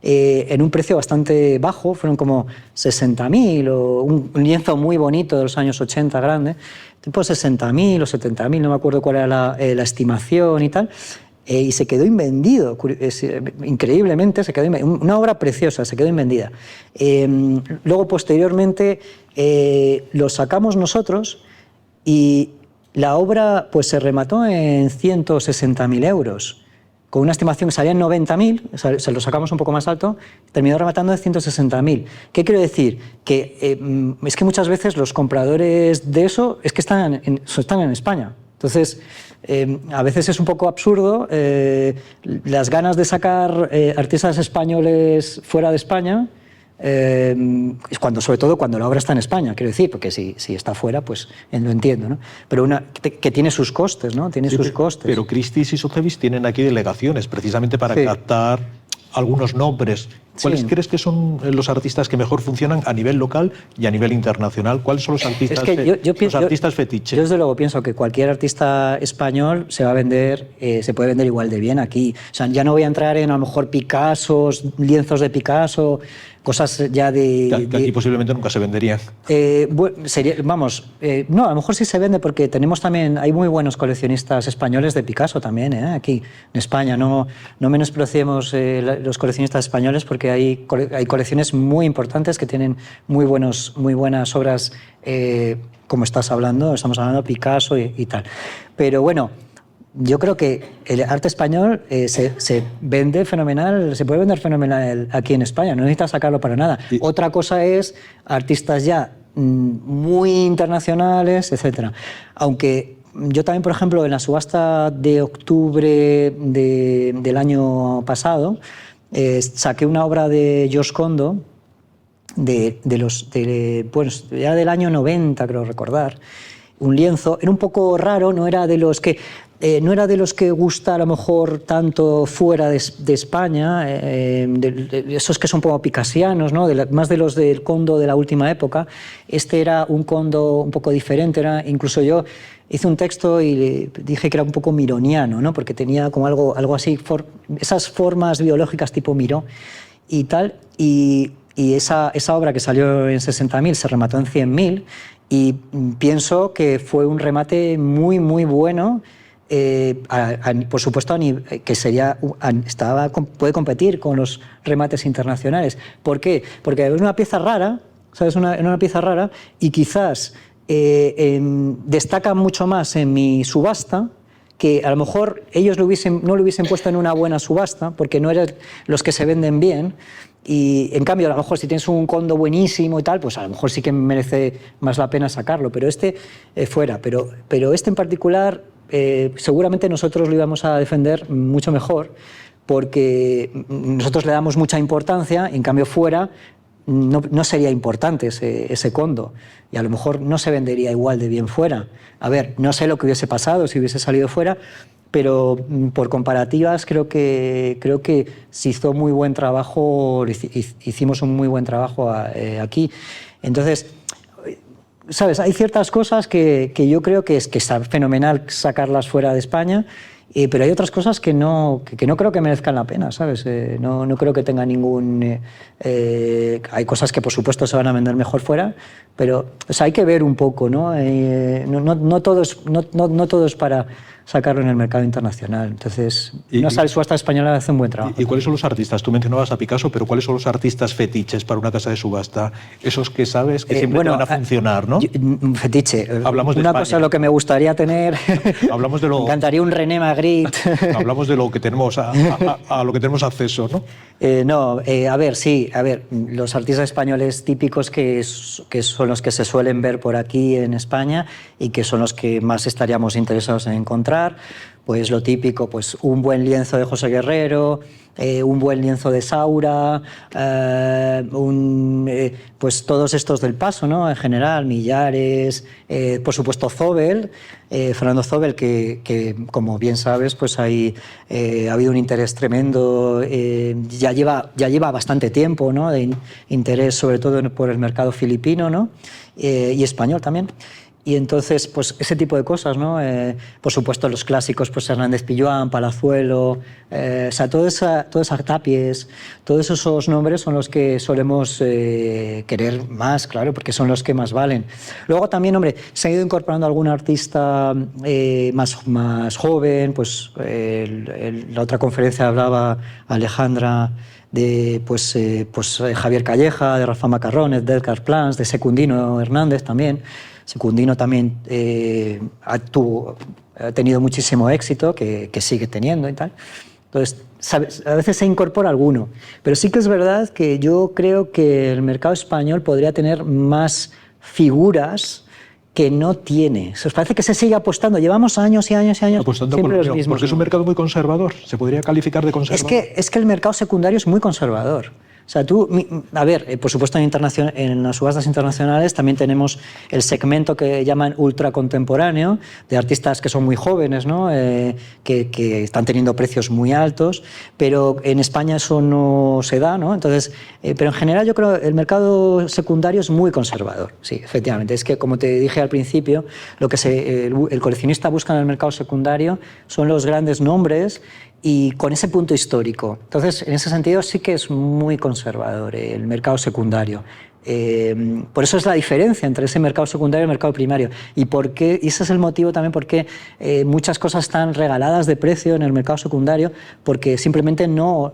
en un precio bastante bajo, fueron como 60.000, o un lienzo muy bonito de los años 80, grande, tipo 60.000 o 70.000, no me acuerdo cuál era la estimación y tal, y se quedó invendido, increíblemente, una obra preciosa, se quedó invendida. Luego, posteriormente, lo sacamos nosotros y la obra pues, se remató en 160.000 euros. Con una estimación que salía en 90.000, se lo sacamos un poco más alto, terminó rematando en 160.000. ¿Qué quiero decir? Que es que muchas veces los compradores de eso es que están en España. Entonces, a veces es un poco absurdo las ganas de sacar artistas españoles fuera de España, sobre todo cuando la obra está en España, quiero decir, porque si está fuera, pues lo entiendo, ¿no? Pero que tiene sus costes, ¿no? Tiene sus costes. Pero Christie's y Sotheby's tienen aquí delegaciones, precisamente para captar algunos nombres. ¿Cuáles crees que son los artistas que mejor funcionan a nivel local y a nivel internacional? ¿Cuáles son los artistas, artistas fetiche? Yo desde luego pienso que cualquier artista español se puede vender igual de bien aquí. O sea, ya no voy a entrar en a lo mejor Picassos, lienzos de Picasso, cosas ya que aquí posiblemente nunca se venderían. No, a lo mejor sí se vende porque hay muy buenos coleccionistas españoles de Picasso también, aquí en España. No menospreciemos los coleccionistas españoles, porque hay colecciones muy importantes que tienen muy buenas obras, como estamos hablando de Picasso y tal. Pero bueno, yo creo que el arte español se vende fenomenal, se puede vender fenomenal aquí en España, no necesitas sacarlo para nada. Sí. Otra cosa es artistas ya muy internacionales, etc. Aunque yo también, por ejemplo, en la subasta de octubre del año pasado, saqué una obra de George Condo, ya del año 90, creo recordar, un lienzo. Era un poco raro, no era de los que gusta a lo mejor tanto fuera de España, esos que son un poco picasianos, ¿no? Más de los del Condo de la última época. Este era un Condo un poco diferente, incluso yo hice un texto y dije que era un poco mironiano, ¿no? Porque tenía como algo así, esas formas biológicas tipo Miró y tal, y esa obra que salió en 60.000 se remató en 100.000, y pienso que fue un remate muy, muy bueno. Por supuesto, que puede competir con los remates internacionales. ¿Por qué? Porque es una pieza rara, ¿sabes? Una pieza rara, y quizás destaca mucho más en mi subasta, que a lo mejor ellos no lo hubiesen puesto en una buena subasta, porque no eran los que se venden bien. Y en cambio, a lo mejor si tienes un Condo buenísimo y tal, pues a lo mejor sí que merece más la pena sacarlo, pero fuera. Pero este en particular, seguramente nosotros lo íbamos a defender mucho mejor, porque nosotros le damos mucha importancia, y en cambio fuera no sería importante ese Condo, y a lo mejor no se vendería igual de bien fuera. A ver, no sé lo que hubiese pasado si hubiese salido fuera, pero por comparativas creo que se hizo muy buen trabajo, hicimos un muy buen trabajo aquí. Entonces, ¿sabes? Hay ciertas cosas que yo creo que está fenomenal sacarlas fuera de España, pero hay otras cosas que no creo que merezcan la pena, ¿sabes? No creo que tenga ningún... hay cosas que, por supuesto, se van a vender mejor fuera, pero hay que ver un poco, ¿no? No todo es para sacarlo en el mercado internacional. Entonces, una sala de subasta española hace un buen trabajo. ¿Y cuáles son los artistas? Tú mencionabas a Picasso, pero ¿cuáles son los artistas fetiches para una casa de subasta? Esos que sabes que siempre van a funcionar, ¿no? Fetiche. Hablamos de una España. cosa es lo que me gustaría tener. Hablamos de lo... Me encantaría un René Magritte. Hablamos de lo que tenemos a lo que tenemos acceso, ¿no? A ver, los artistas españoles típicos que son los que se suelen ver por aquí en España y que son los que más estaríamos interesados en encontrar, pues lo típico, pues un buen lienzo de José Guerrero, un buen lienzo de Saura, pues todos estos del Paso, ¿no? En general, Millares, por supuesto Zóbel, Fernando Zóbel, que como bien sabes, pues ha habido un interés tremendo, ya lleva bastante tiempo, ¿no? De interés sobre todo por el mercado filipino, ¿no? Y español también. Y entonces, pues ese tipo de cosas, ¿no? Por supuesto, los clásicos, pues Hernández Pilluán, Palazuelo, o sea, toda esa Tapies, todos esos nombres son los que solemos querer más, claro, porque son los que más valen. Luego también, hombre, se ha ido incorporando algún artista más joven, pues la otra conferencia hablaba Alejandra de Javier Calleja, de Rafa Macarrón, de Edgar Plans, de Secundino Hernández también. Secundino también ha tenido muchísimo éxito, que sigue teniendo y tal. Entonces, ¿sabes? A veces se incorpora alguno, pero sí que es verdad que yo creo que el mercado español podría tener más figuras que no tiene. ¿Os parece que se sigue apostando? Llevamos años y años y años apostando siempre los mismos, porque es un mercado muy conservador. ¿Se podría calificar de conservador? Es que el mercado secundario es muy conservador. O sea, por supuesto en las subastas internacionales también tenemos el segmento que llaman ultracontemporáneo, de artistas que son muy jóvenes, ¿no? Que están teniendo precios muy altos, pero en España eso no se da, ¿no? Entonces, pero en general yo creo que el mercado secundario es muy conservador, sí, efectivamente. Es que, como te dije al principio, lo que el coleccionista busca en el mercado secundario son los grandes nombres y con ese punto histórico. Entonces, en ese sentido sí que es muy conservador el mercado secundario. Por eso es la diferencia entre ese mercado secundario y el mercado primario. Y ese es el motivo también por qué muchas cosas están regaladas de precio en el mercado secundario, porque simplemente no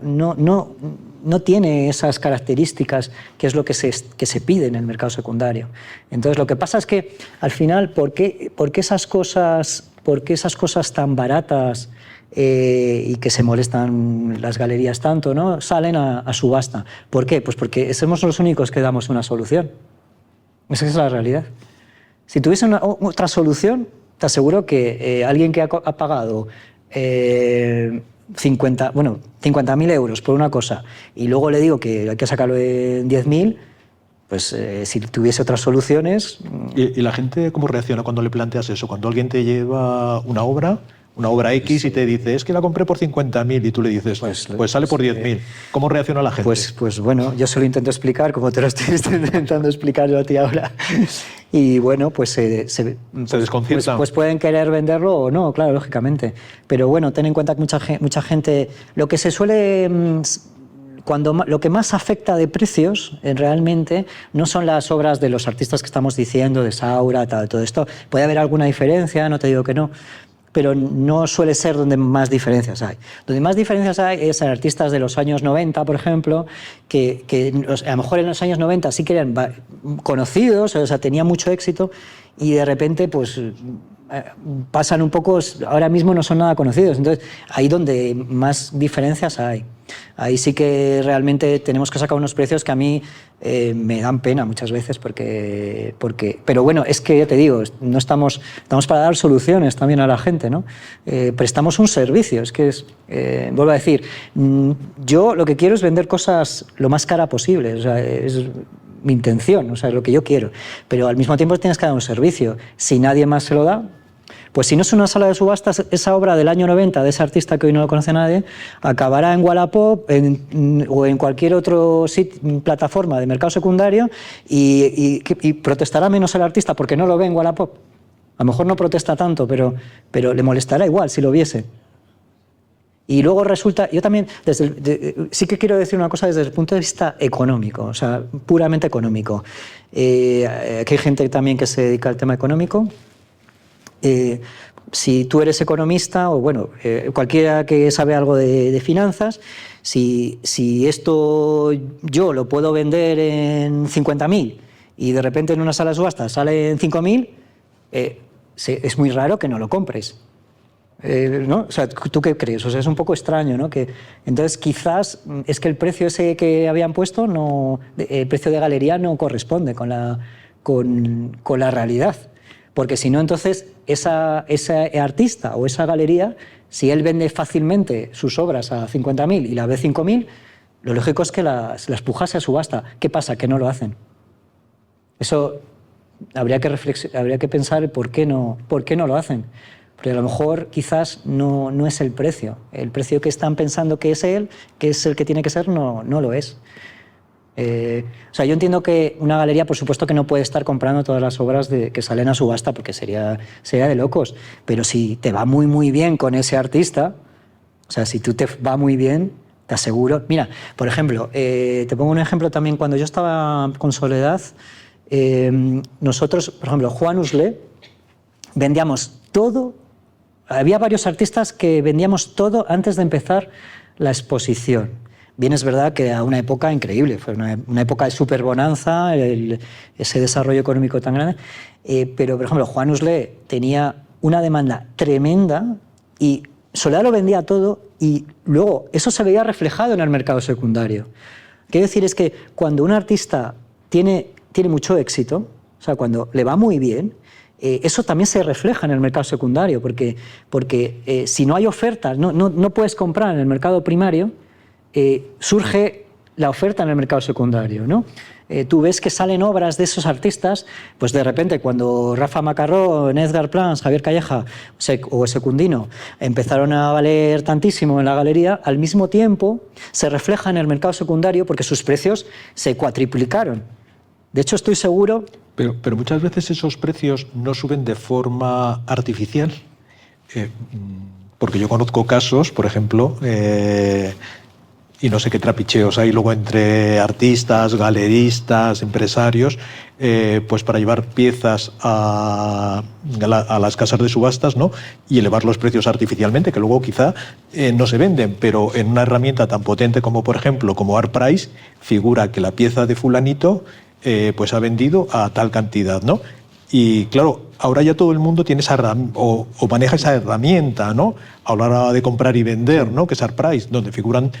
tiene esas características que es lo que se pide en el mercado secundario. Entonces, lo que pasa es que, al final, ¿por qué esas cosas tan baratas y que se molestan las galerías tanto, ¿no? Salen a subasta? ¿Por qué? Pues porque somos los únicos que damos una solución. Esa es la realidad. Si tuviese otra solución, te aseguro que alguien que ha pagado 50.000 euros por una cosa y luego le digo que hay que sacarlo en 10.000, pues si tuviese otras soluciones... ¿Y la gente cómo reacciona cuando le planteas eso? Cuando alguien te lleva una obra X y te dice, es que la compré por 50.000 y tú le dices, pues sale por 10.000. ¿Cómo reacciona la gente? Pues bueno, yo se lo intento explicar como te lo estoy intentando explicar yo a ti ahora. Y bueno, pues se desconciertan. Pues pueden querer venderlo o no, claro, lógicamente. Pero bueno, ten en cuenta que mucha gente... Lo que se suele... lo que más afecta de precios realmente no son las obras de los artistas que estamos diciendo, de Saura, todo esto. Puede haber alguna diferencia, no te digo que no, pero no suele ser donde más diferencias hay. Donde más diferencias hay es en artistas de los años 90, por ejemplo, que a lo mejor en los años 90 sí que eran conocidos, o sea, tenían mucho éxito, y de repente pues pasan un poco, ahora mismo no son nada conocidos. Entonces, ahí donde más diferencias hay. Ahí sí que realmente tenemos que sacar unos precios que a mí me dan pena muchas veces porque... Pero bueno, es que ya te digo, estamos para dar soluciones también a la gente, ¿no? Prestamos un servicio, es que vuelvo a decir, yo lo que quiero es vender cosas lo más cara posible, o sea, es mi intención, o sea, es lo que yo quiero, pero al mismo tiempo tienes que dar un servicio. Si nadie más se lo da, Pues si no es una sala de subastas, esa obra del año 90 de ese artista que hoy no lo conoce nadie, acabará en Wallapop o en cualquier otro plataforma de mercado secundario y protestará menos el artista porque no lo ve en Wallapop. A lo mejor no protesta tanto, pero le molestará igual si lo viese. Y luego resulta, yo también sí que quiero decir una cosa desde el punto de vista económico, o sea, puramente económico. Aquí hay gente también que se dedica al tema económico. Si tú eres economista, o bueno, cualquiera que sabe algo de finanzas, si esto yo lo puedo vender en 50.000 y de repente en una sala de subastas sale en 5.000, es muy raro que no lo compres. ¿No? O sea, ¿tú qué crees? O sea, es un poco extraño, ¿no? Entonces, quizás es que el precio ese que habían puesto, el precio de galería no corresponde con la realidad. Porque si no, entonces, ese artista o esa galería, si él vende fácilmente sus obras a 50.000 y la ve 5.000, lo lógico es que las pujase a subasta. ¿Qué pasa? Que no lo hacen. Eso habría que pensar por qué no lo hacen. Porque a lo mejor quizás no es el precio que están pensando que es él, que es el que tiene que ser, no lo es. O sea, yo entiendo que una galería, por supuesto, que no puede estar comprando todas las obras que salen a subasta, porque sería de locos. Pero si te va muy, muy bien con ese artista, o sea, si tú te va muy bien, te aseguro... Mira, por ejemplo, te pongo un ejemplo también. Cuando yo estaba con Soledad, nosotros, por ejemplo, Juan Usle, vendíamos todo. Había varios artistas que vendíamos todo antes de empezar la exposición. Bien, es verdad que a una época increíble, fue una época de superbonanza, ese desarrollo económico tan grande, pero, por ejemplo, Juan Usle tenía una demanda tremenda y Soledad lo vendía todo y luego eso se veía reflejado en el mercado secundario. Quiero decir, es que cuando un artista tiene mucho éxito, o sea, cuando le va muy bien, eso también se refleja en el mercado secundario, porque si no hay oferta, no puedes comprar en el mercado primario, surge la oferta en el mercado secundario, ¿no? Tú ves que salen obras de esos artistas, pues de repente cuando Rafa Macarrón, Edgar Plans, Javier Calleja o Secundino empezaron a valer tantísimo en la galería, al mismo tiempo se refleja en el mercado secundario porque sus precios se cuatriplicaron. De hecho, estoy seguro... Pero muchas veces esos precios no suben de forma artificial, porque yo conozco casos, por ejemplo, y no sé qué trapicheos hay luego entre artistas, galeristas, empresarios, pues para llevar piezas a las casas de subastas, ¿no? Y elevar los precios artificialmente, que luego quizá no se venden, pero en una herramienta tan potente como, por ejemplo, como ArtPrice, figura que la pieza de fulanito pues ha vendido a tal cantidad, ¿no? Y claro, ahora ya todo el mundo tiene o maneja esa herramienta, ¿no? A la hora de comprar y vender, ¿no? Que es ArtPrice, donde figuran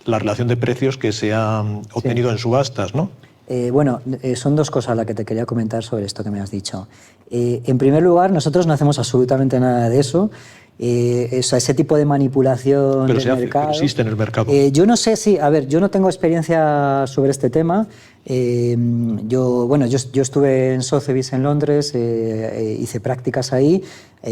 la relación de precios que se han obtenido en subastas, ¿no? Bueno, son dos cosas las que te quería comentar sobre esto que me has dicho. En primer lugar, nosotros no hacemos absolutamente nada de eso. Ese tipo de manipulación del mercado. Pero existe en el mercado. Yo no sé si, a ver, yo no tengo experiencia sobre este tema. Yo estuve en Sotheby's en Londres, hice prácticas ahí.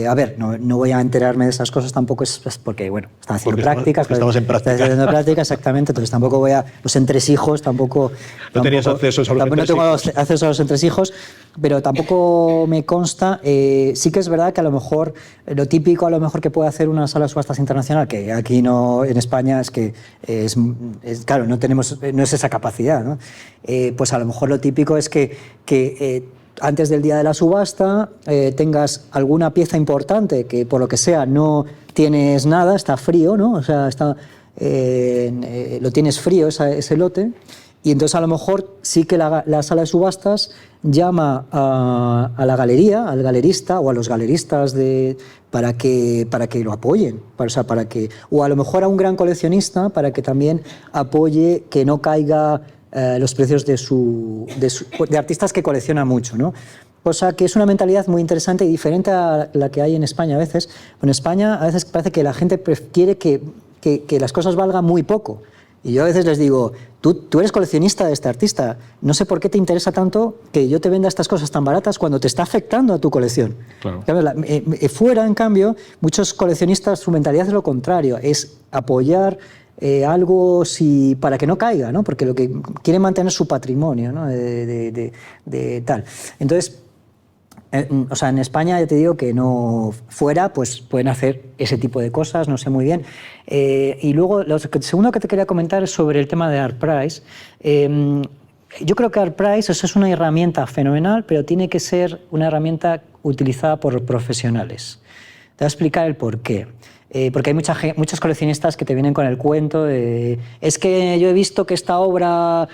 A ver, no voy a enterarme de esas cosas, tampoco es porque, bueno, estaba haciendo prácticas. Estabas en práctica. Estaba haciendo prácticas, exactamente, entonces tampoco voy a... Los entresijos tampoco... No tenías acceso a los entresijos. No tengo acceso a los entresijos, pero tampoco me consta. Sí que es verdad que a lo mejor, lo típico a lo mejor que puede hacer una sala de subastas internacional, que aquí no, en España, es que, claro, no es esa capacidad, ¿no? Pues a lo mejor lo típico es que antes del día de la subasta tengas alguna pieza importante que por lo que sea no tienes nada, está frío, ¿no? O sea, lo tienes frío ese lote, y entonces a lo mejor sí que la sala de subastas llama a la galería, al galerista o a los galeristas para que lo apoyen, o a lo mejor a un gran coleccionista para que también apoye que no caiga los precios de artistas que coleccionan mucho, ¿no? Cosa que es una mentalidad muy interesante y diferente a la que hay en España a veces. En España a veces parece que la gente quiere que las cosas valgan muy poco. Y yo a veces les digo, tú eres coleccionista de este artista, no sé por qué te interesa tanto que yo te venda estas cosas tan baratas cuando te está afectando a tu colección. Claro. Fuera, en cambio, muchos coleccionistas, su mentalidad es lo contrario, es apoyar algo para que no caiga, ¿no? Porque lo que quiere mantener su patrimonio, ¿no? de tal. Entonces, o sea, en España ya te digo que no, fuera pues pueden hacer ese tipo de cosas, no sé muy bien. Y luego, lo segundo que te quería comentar es sobre el tema de ArtPrice. Yo creo que ArtPrice eso es una herramienta fenomenal, pero tiene que ser una herramienta utilizada por profesionales. Te voy a explicar el por qué. Porque hay muchos coleccionistas que te vienen con el cuento de, es que yo he visto que esta obra,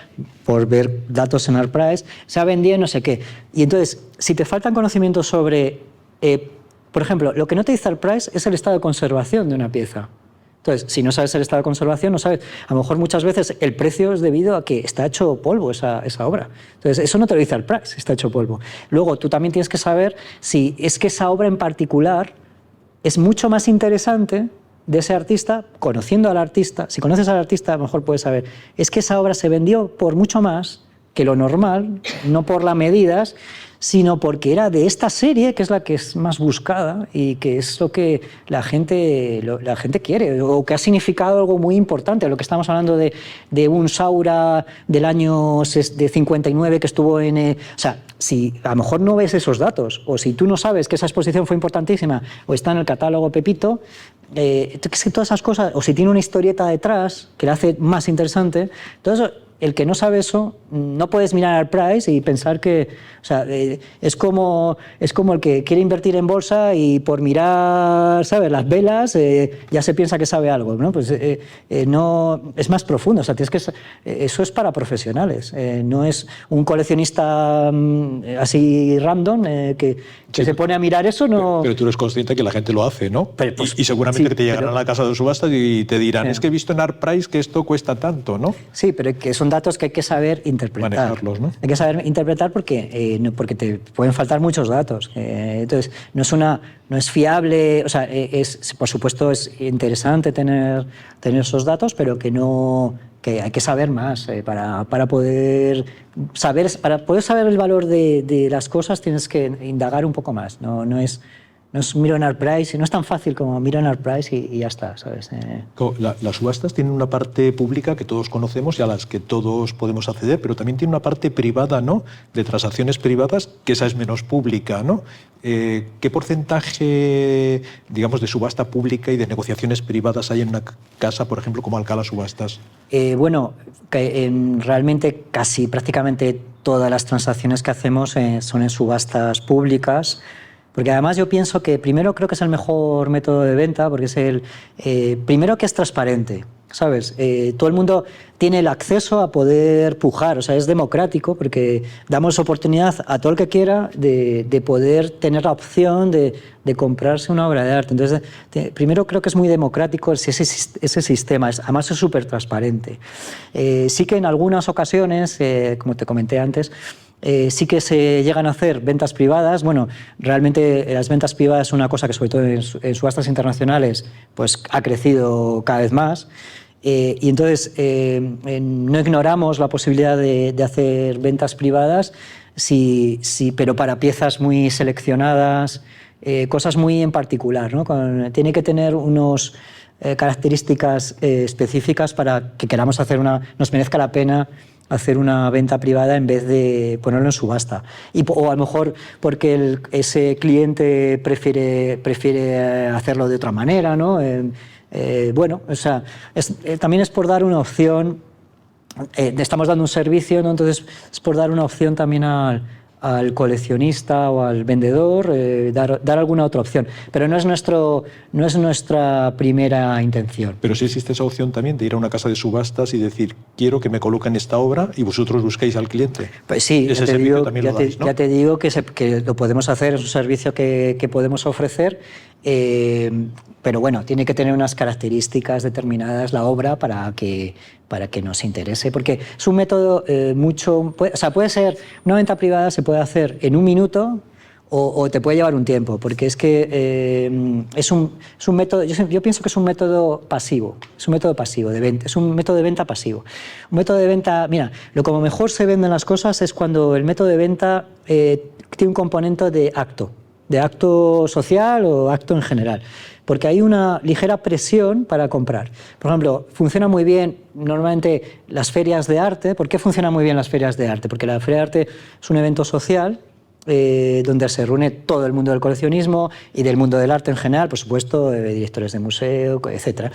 por ver datos en ArtPrice, se ha vendido no sé qué. Y entonces, si te faltan conocimientos sobre, por ejemplo, lo que no te dice ArtPrice es el estado de conservación de una pieza. Entonces, si no sabes el estado de conservación, no sabes. A lo mejor muchas veces el precio es debido a que está hecho polvo esa obra. Entonces, eso no te lo dice ArtPrice, está hecho polvo. Luego, tú también tienes que saber si es que esa obra en particular es mucho más interesante de ese artista, conociendo al artista. Si conoces al artista, a lo mejor puedes saber, es que esa obra se vendió por mucho más que lo normal, no por las medidas, sino porque era de esta serie, que es la que es más buscada y que es lo que la gente quiere, o que ha significado algo muy importante. Lo que estamos hablando de un Saura del año de 59 que estuvo en... o sea, si a lo mejor no ves esos datos, o si tú no sabes que esa exposición fue importantísima, o está en el catálogo Pepito, es que todas esas cosas, o si tiene una historieta detrás que la hace más interesante, todo eso... El que no sabe eso, no puedes mirar al price y pensar que... O sea, es como el que quiere invertir en bolsa y por mirar, ¿sabes?, las velas ya se piensa que sabe algo, ¿no? Pues no, es más profundo. O sea, eso es para profesionales. No es un coleccionista así random que se pone a mirar eso. No... Pero tú eres consciente que la gente lo hace, ¿no? Pero, pues, y seguramente sí, que te llegarán a la casa de subastas y te dirán, es que he visto en ArtPrice que esto cuesta tanto, ¿no? Sí, pero que son datos que hay que saber interpretar. Manejarlos, ¿no? Hay que saber interpretar porque te pueden faltar muchos datos. Entonces, no es fiable, o sea, por supuesto es interesante tener esos datos, pero que hay que saber más para poder saber el valor de las cosas. Tienes que indagar un poco más. No es miro en ArtPrice, no es tan fácil como miro en ArtPrice y ya está, ¿sabes? Las subastas tienen una parte pública que todos conocemos y a las que todos podemos acceder, pero también tiene una parte privada, ¿no?, de transacciones privadas, que esa es menos pública, ¿no? ¿Qué porcentaje, digamos, de subasta pública y de negociaciones privadas hay en una casa, por ejemplo, como Alcalá Subastas? Bueno, realmente prácticamente todas las transacciones que hacemos son en subastas públicas. Porque además yo pienso que primero creo que es el mejor método de venta, porque es primero que es transparente, ¿sabes? Todo el mundo tiene el acceso a poder pujar, o sea, es democrático porque damos oportunidad a todo el que quiera de poder tener la opción de comprarse una obra de arte. Entonces, primero creo que es muy democrático ese sistema, además es súper transparente. Sí que en algunas ocasiones, como te comenté antes, sí que se llegan a hacer ventas privadas. Bueno, realmente las ventas privadas es una cosa que sobre todo en subastas internacionales pues ha crecido cada vez más. Y entonces no ignoramos la posibilidad de hacer ventas privadas, pero para piezas muy seleccionadas, cosas muy en particular, ¿no? Tiene que tener unas características específicas para que queramos nos merezca la pena hacer una venta privada en vez de ponerlo en subasta. O a lo mejor porque ese cliente prefiere hacerlo de otra manera, ¿no? Bueno, o sea, también es por dar una opción. Estamos dando un servicio, ¿no? Entonces es por dar una opción también al coleccionista o al vendedor, dar alguna otra opción. Pero no es nuestra primera intención. Pero sí existe esa opción también de ir a una casa de subastas y decir, quiero que me coloquen esta obra y vosotros busquéis al cliente. Pues sí, ese servicio también lo dais, ¿no? Ya te digo que lo podemos hacer, es un servicio que podemos ofrecer, pero bueno, tiene que tener unas características determinadas la obra para que nos interese, porque es un método puede ser, una venta privada se puede hacer en un minuto o te puede llevar un tiempo, porque es que es un método, yo pienso que es un método pasivo, de venta, es un método de venta pasivo. Un método de venta, mira, lo como mejor se venden las cosas es cuando el método de venta tiene un componente de acto social o acto en general, porque hay una ligera presión para comprar. Por ejemplo, funciona muy bien normalmente las ferias de arte. ¿Por qué funcionan muy bien las ferias de arte? Porque la feria de arte es un evento social donde se reúne todo el mundo del coleccionismo y del mundo del arte en general, por supuesto, directores de museo, etc.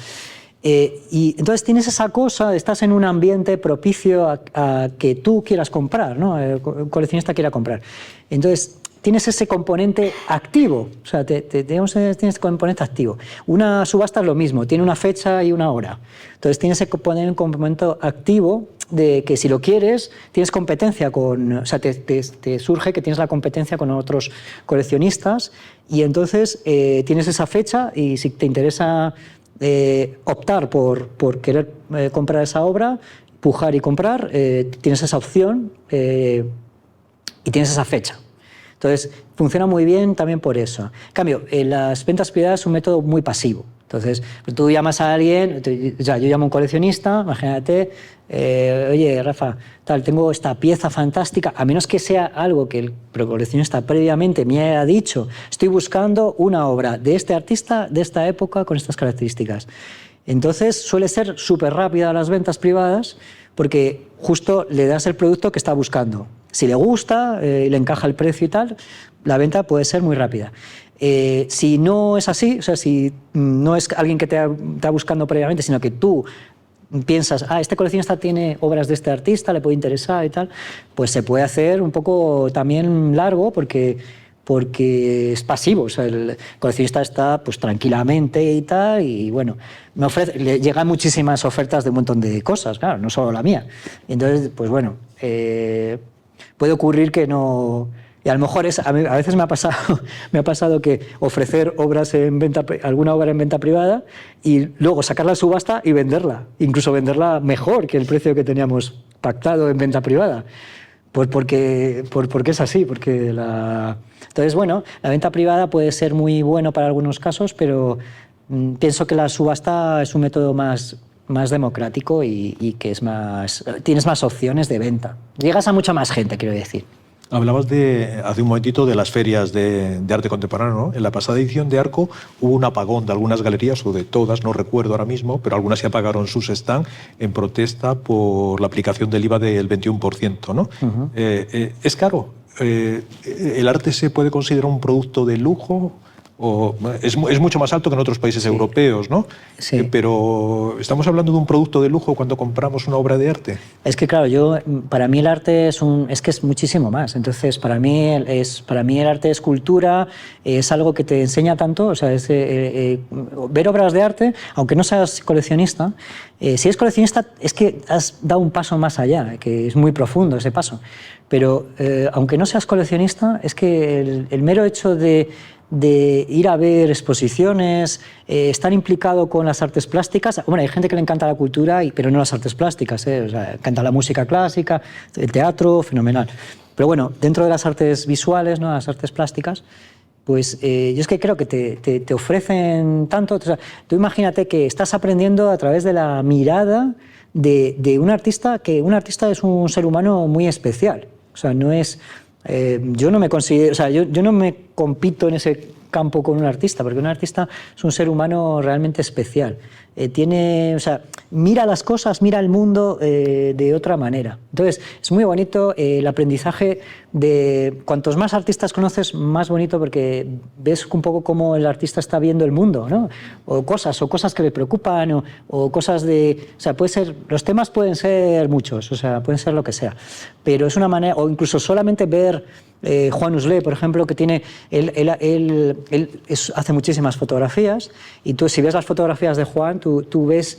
Y entonces tienes esa cosa, estás en un ambiente propicio a que tú quieras comprar, ¿no? Un coleccionista quiera comprar. Entonces tienes ese componente activo, o sea, tienes ese componente activo. Una subasta es lo mismo, tiene una fecha y una hora. Entonces tienes que poner un componente activo de que si lo quieres, tienes competencia con, o sea, te surge que tienes la competencia con otros coleccionistas y entonces tienes esa fecha y si te interesa optar por querer comprar esa obra, pujar y comprar, tienes esa opción y tienes esa fecha. Entonces, funciona muy bien también por eso. En cambio, las ventas privadas es un método muy pasivo. Entonces, tú llamas a alguien, o sea, yo llamo a un coleccionista, imagínate, oye, Rafa, tengo esta pieza fantástica, a menos que sea algo que el coleccionista previamente me haya dicho, estoy buscando una obra de este artista, de esta época, con estas características. Entonces, suele ser súper rápida las ventas privadas porque justo le das el producto que está buscando. Si le gusta y le encaja el precio y tal, la venta puede ser muy rápida. Si no es así, o sea, si no es alguien que te está buscando previamente, sino que tú piensas, este coleccionista tiene obras de este artista, le puede interesar y tal, pues se puede hacer un poco también largo porque es pasivo, o sea, el coleccionista está pues tranquilamente y tal, y bueno, le llegan muchísimas ofertas de un montón de cosas, claro, no solo la mía. Entonces, pues bueno, puede ocurrir que no. Y a lo mejor a veces me ha pasado que ofrecer alguna obra en venta privada y luego sacarla a subasta y venderla, incluso venderla mejor que el precio que teníamos pactado en venta privada. Pues porque es así, Entonces, bueno, la venta privada puede ser muy bueno para algunos casos, pero pienso que la subasta es un método más democrático y que tienes más opciones de venta. Llegas a mucha más gente, quiero decir. Hablabas hace un momentito de las ferias de arte contemporáneo, ¿no? En la pasada edición de Arco hubo un apagón de algunas galerías, o de todas, no recuerdo ahora mismo, pero algunas se apagaron sus stands en protesta por la aplicación del IVA del 21%, ¿no? Uh-huh. ¿Es caro? ¿El arte se puede considerar un producto de lujo? O es mucho más alto que en otros países europeos, ¿no? Sí. Pero ¿estamos hablando de un producto de lujo cuando compramos una obra de arte? Es que, claro, para mí el arte es muchísimo más. Entonces, para mí el arte es cultura, es algo que te enseña tanto. O sea, ver obras de arte, aunque no seas coleccionista, si eres coleccionista es que has dado un paso más allá, que es muy profundo ese paso. Pero aunque no seas coleccionista, es que el mero hecho de ir a ver exposiciones, estar implicado con las artes plásticas. Bueno, hay gente que le encanta la cultura, pero no las artes plásticas, o sea, encanta la música clásica, el teatro, fenomenal. Pero bueno, dentro de las artes visuales, ¿no? Las artes plásticas, pues yo es que creo que te ofrecen tanto. O sea, tú imagínate que estás aprendiendo a través de la mirada de un artista, que un artista es un ser humano muy especial. O sea, no es... yo no me considero, o sea, yo no me compito en ese campo con un artista, porque un artista es un ser humano realmente especial. O sea, mira las cosas, mira el mundo de otra manera. Entonces, es muy bonito el aprendizaje de cuantos más artistas conoces, más bonito, porque ves un poco cómo el artista está viendo el mundo, ¿no? O cosas que le preocupan, o cosas de... O sea, los temas pueden ser muchos, o sea, pueden ser lo que sea, pero es una manera, o incluso solamente ver Juan Uslé, por ejemplo, que tiene... Él hace muchísimas fotografías, y tú, si ves las fotografías de Juan, tú ves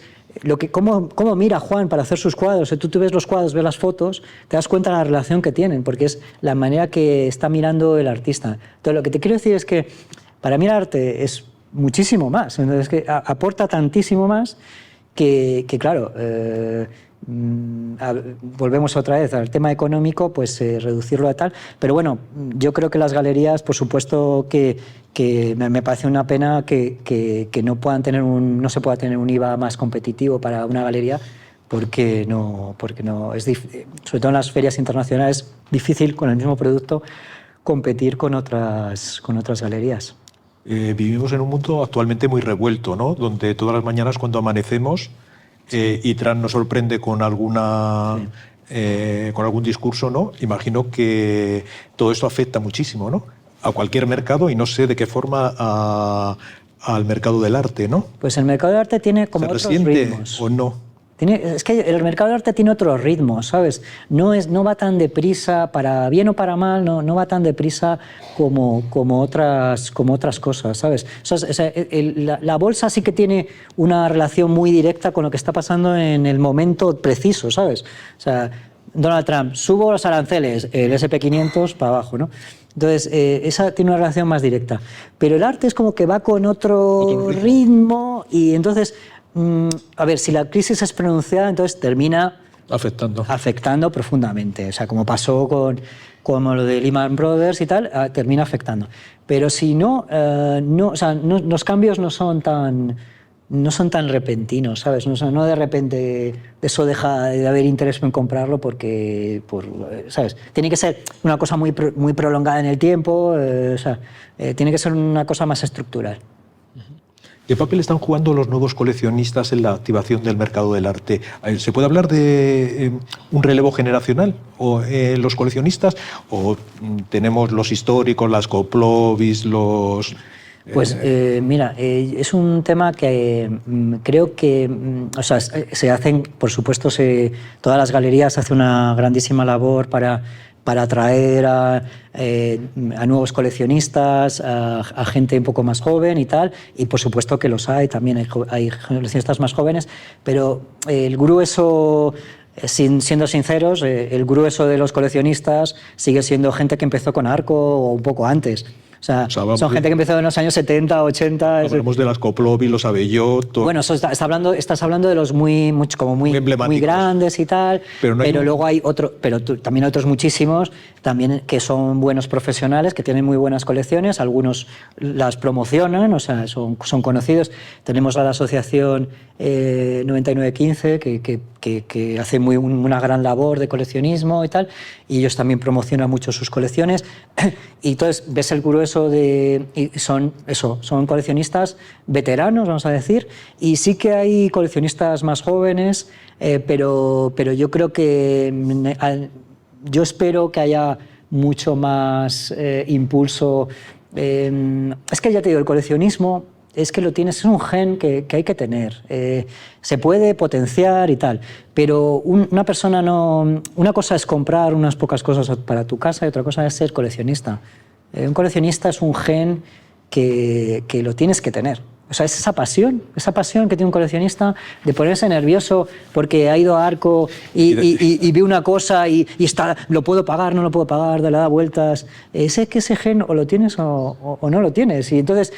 cómo mira Juan para hacer sus cuadros. Tú ves los cuadros, ves las fotos, te das cuenta de la relación que tienen, porque es la manera que está mirando el artista. Entonces, lo que te quiero decir es que para mí el arte es muchísimo más, entonces que aporta tantísimo más que claro, volvemos otra vez al tema económico, pues reducirlo a tal. Pero bueno, yo creo que las galerías, por supuesto que me parece una pena que no puedan tener no se pueda tener un IVA más competitivo para una galería, porque no sobre todo en las ferias internacionales, es difícil con el mismo producto competir con otras galerías. Vivimos en un mundo actualmente muy revuelto, ¿no? Donde todas las mañanas cuando amanecemos ITRAN nos sorprende con con algún discurso, ¿no? Imagino que todo esto afecta muchísimo, ¿no? A cualquier mercado, y no sé de qué forma al mercado del arte, ¿no? Pues el mercado del arte tiene como otros ritmos. ¿O no? Es que el mercado del arte tiene otros ritmos, ¿sabes? No va tan deprisa, para bien o para mal, no va tan deprisa como otras cosas, ¿sabes? O sea, la bolsa sí que tiene una relación muy directa con lo que está pasando en el momento preciso, ¿sabes? O sea, Donald Trump, subo los aranceles, el SP500 para abajo, ¿no? Entonces, esa tiene una relación más directa. Pero el arte es como que va con otro ritmo y entonces... a ver, si la crisis es pronunciada, entonces termina afectando profundamente. O sea, como pasó con lo de Lehman Brothers y tal, termina afectando. Pero si no, o sea, los cambios no son tan repentinos, ¿sabes? No de repente eso deja de haber interés en comprarlo ¿sabes? Tiene que ser una cosa muy prolongada en el tiempo, o sea, tiene que ser una cosa más estructural. ¿Qué papel están jugando los nuevos coleccionistas en la activación del mercado del arte? ¿Se puede hablar de un relevo generacional o los coleccionistas? ¿O tenemos los históricos, las Coplovis, los...? Pues mira, es un tema que creo que, o sea, se hacen, por supuesto, todas las galerías hacen una grandísima labor para atraer a nuevos coleccionistas, a gente un poco más joven y tal, y por supuesto que los hay, también hay coleccionistas más jóvenes, pero el grueso, siendo sinceros, el grueso de los coleccionistas sigue siendo gente que empezó con Arco o un poco antes. O sea, son gente que empezó en los años 70, 80... Hablamos de las Coplovis, los Abellot... Bueno, estás hablando de los muy grandes y tal, pero luego hay también otros muchísimos también que son buenos profesionales, que tienen muy buenas colecciones, algunos las promocionan, o sea, son conocidos. Tenemos a la asociación 9915, que hace una gran labor de coleccionismo y tal, y ellos también promocionan mucho sus colecciones, y entonces ves el grueso son coleccionistas veteranos, vamos a decir, y sí que hay coleccionistas más jóvenes, pero yo creo que yo espero que haya mucho más impulso. Es que ya te digo, el coleccionismo es que es un gen que hay que tener, se puede potenciar y tal, pero una persona una cosa es comprar unas pocas cosas para tu casa y otra cosa es ser coleccionista. Un coleccionista es un gen que lo tienes que tener. O sea, es esa pasión que tiene un coleccionista de ponerse nervioso porque ha ido a Arco y ve una cosa y está, lo puedo pagar, no lo puedo pagar, le da vueltas. Ese gen o lo tienes o no lo tienes. Y entonces,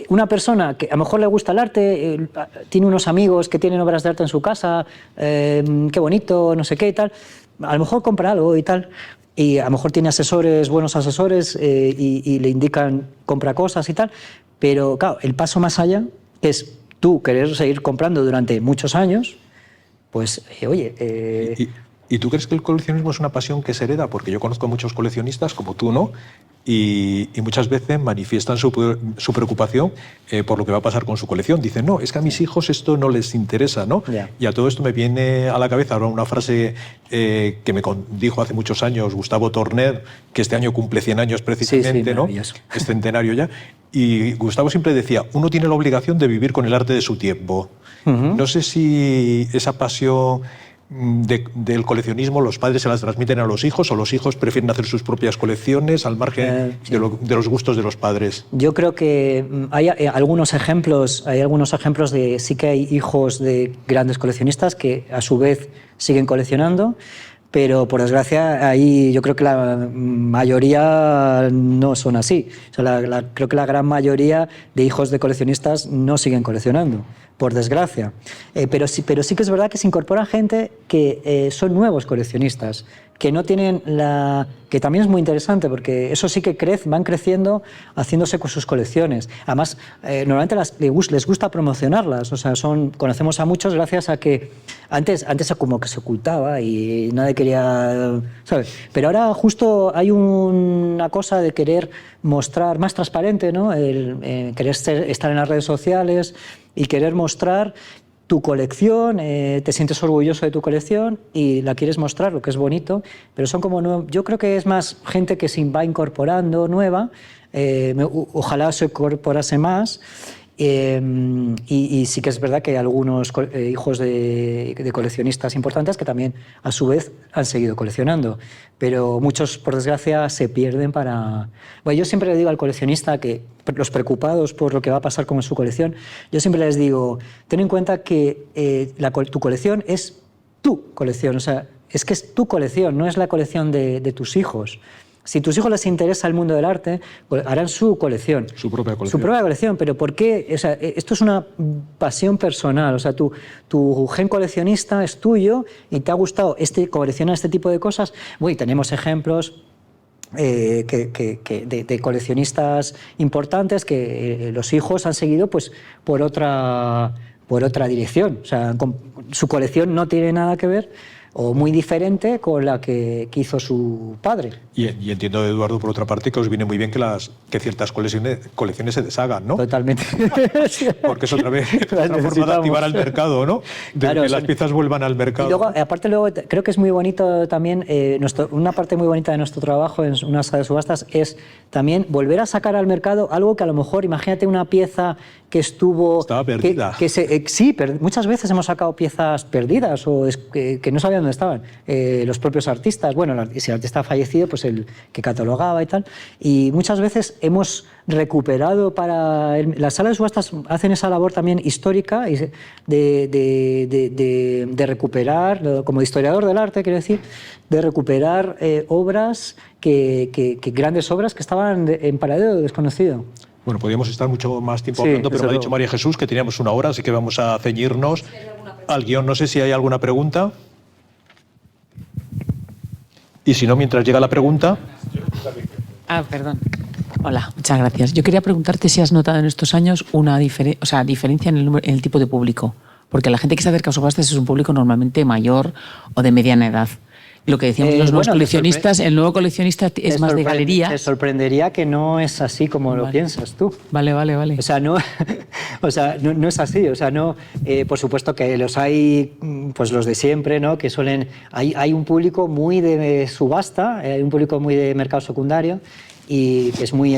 una persona que a lo mejor le gusta el arte, tiene unos amigos que tienen obras de arte en su casa, qué bonito, no sé qué y tal, a lo mejor compra algo y tal. Y a lo mejor tiene buenos asesores y le indican compra cosas y tal, pero claro, el paso más allá es tú querer seguir comprando durante muchos años, pues oye... ¿Y tú crees que el coleccionismo es una pasión que se hereda? Porque yo conozco muchos coleccionistas, como tú, ¿no? Y muchas veces manifiestan su preocupación por lo que va a pasar con su colección. Dicen, no, es que a mis hijos esto no les interesa, ¿no? Yeah. Y a todo esto me viene a la cabeza ahora una frase que me dijo hace muchos años Gustavo Torner, que este año cumple 100 años precisamente, ¿no? Es centenario ya. Y Gustavo siempre decía, uno tiene la obligación de vivir con el arte de su tiempo. No sé si esa pasión del coleccionismo los padres se las transmiten a los hijos o los hijos prefieren hacer sus propias colecciones al margen de los gustos de los padres. Yo creo que hay algunos ejemplos de sí que hay hijos de grandes coleccionistas que a su vez siguen coleccionando, pero por desgracia ahí yo creo que la mayoría no son así. O sea, creo que la gran mayoría de hijos de coleccionistas no siguen coleccionando, por desgracia. Pero sí que es verdad que se incorpora gente que son nuevos coleccionistas, que no tienen que también es muy interesante, porque eso sí que van creciendo haciéndose con sus colecciones. Además, normalmente les gusta promocionarlas. O sea, conocemos a muchos gracias a que antes como que se ocultaba y nadie quería, ¿sabes? Pero ahora justo hay una cosa de querer mostrar más transparente, ¿no? Querer estar en las redes sociales y querer mostrar tu colección, te sientes orgulloso de tu colección y la quieres mostrar, lo que es bonito, pero son como yo creo que es más gente que se va incorporando nueva, ojalá se incorporase más. Y sí que es verdad que hay algunos hijos de coleccionistas importantes que también a su vez han seguido coleccionando, pero muchos por desgracia se pierden para... Bueno, yo siempre le digo al coleccionista que los preocupados por lo que va a pasar con su colección, yo siempre les digo, ten en cuenta que tu colección es tu colección, o sea, es que es tu colección, no es la colección de tus hijos. Si a tus hijos les interesa el mundo del arte, pues harán su colección. Su propia colección. Su propia colección, pero ¿por qué? O sea, esto es una pasión personal. O sea, tu gen coleccionista es tuyo y te ha gustado coleccionar este tipo de cosas. Bueno, tenemos ejemplos de coleccionistas importantes que los hijos han seguido pues, por otra dirección. O sea, su colección no tiene nada que ver o muy diferente con la que hizo su padre. Y entiendo, Eduardo, por otra parte, que os viene muy bien que ciertas colecciones se deshagan, ¿no? Totalmente. Porque es otra forma de activar al mercado, ¿no? Claro, que las piezas vuelvan al mercado. Y luego, aparte, creo que es muy bonito también, una parte muy bonita de nuestro trabajo en una sala de subastas es también volver a sacar al mercado algo que a lo mejor, imagínate una pieza que estaba perdida. Sí, muchas veces hemos sacado piezas perdidas o que no sabían dónde estaban. Los propios artistas, bueno, si el artista ha fallecido, pues el que catalogaba y tal. Y muchas veces hemos recuperado las salas de subastas hacen esa labor también histórica de recuperar, como historiador del arte, quiero decir, de recuperar obras, grandes obras que estaban en paradero desconocido. Bueno, podríamos estar mucho más tiempo hablando, pero me ha dicho María Jesús que teníamos una hora, así que vamos a ceñirnos al guión. No sé si hay alguna pregunta. Y si no, mientras llega la pregunta... Perdón. Hola, muchas gracias. Yo quería preguntarte si has notado en estos años una diferencia en el tipo de público, porque la gente que se acerca a subastas es un público normalmente mayor o de mediana edad. Lo que decíamos los nuevos coleccionistas, el nuevo coleccionista es más de galerías. Te sorprendería que no es así como lo piensas tú. Vale. O sea, no es así. O sea, no. Por supuesto que los hay, pues los de siempre, ¿no? Que suelen. Hay un público muy de subasta, hay un público muy de mercado secundario y que es muy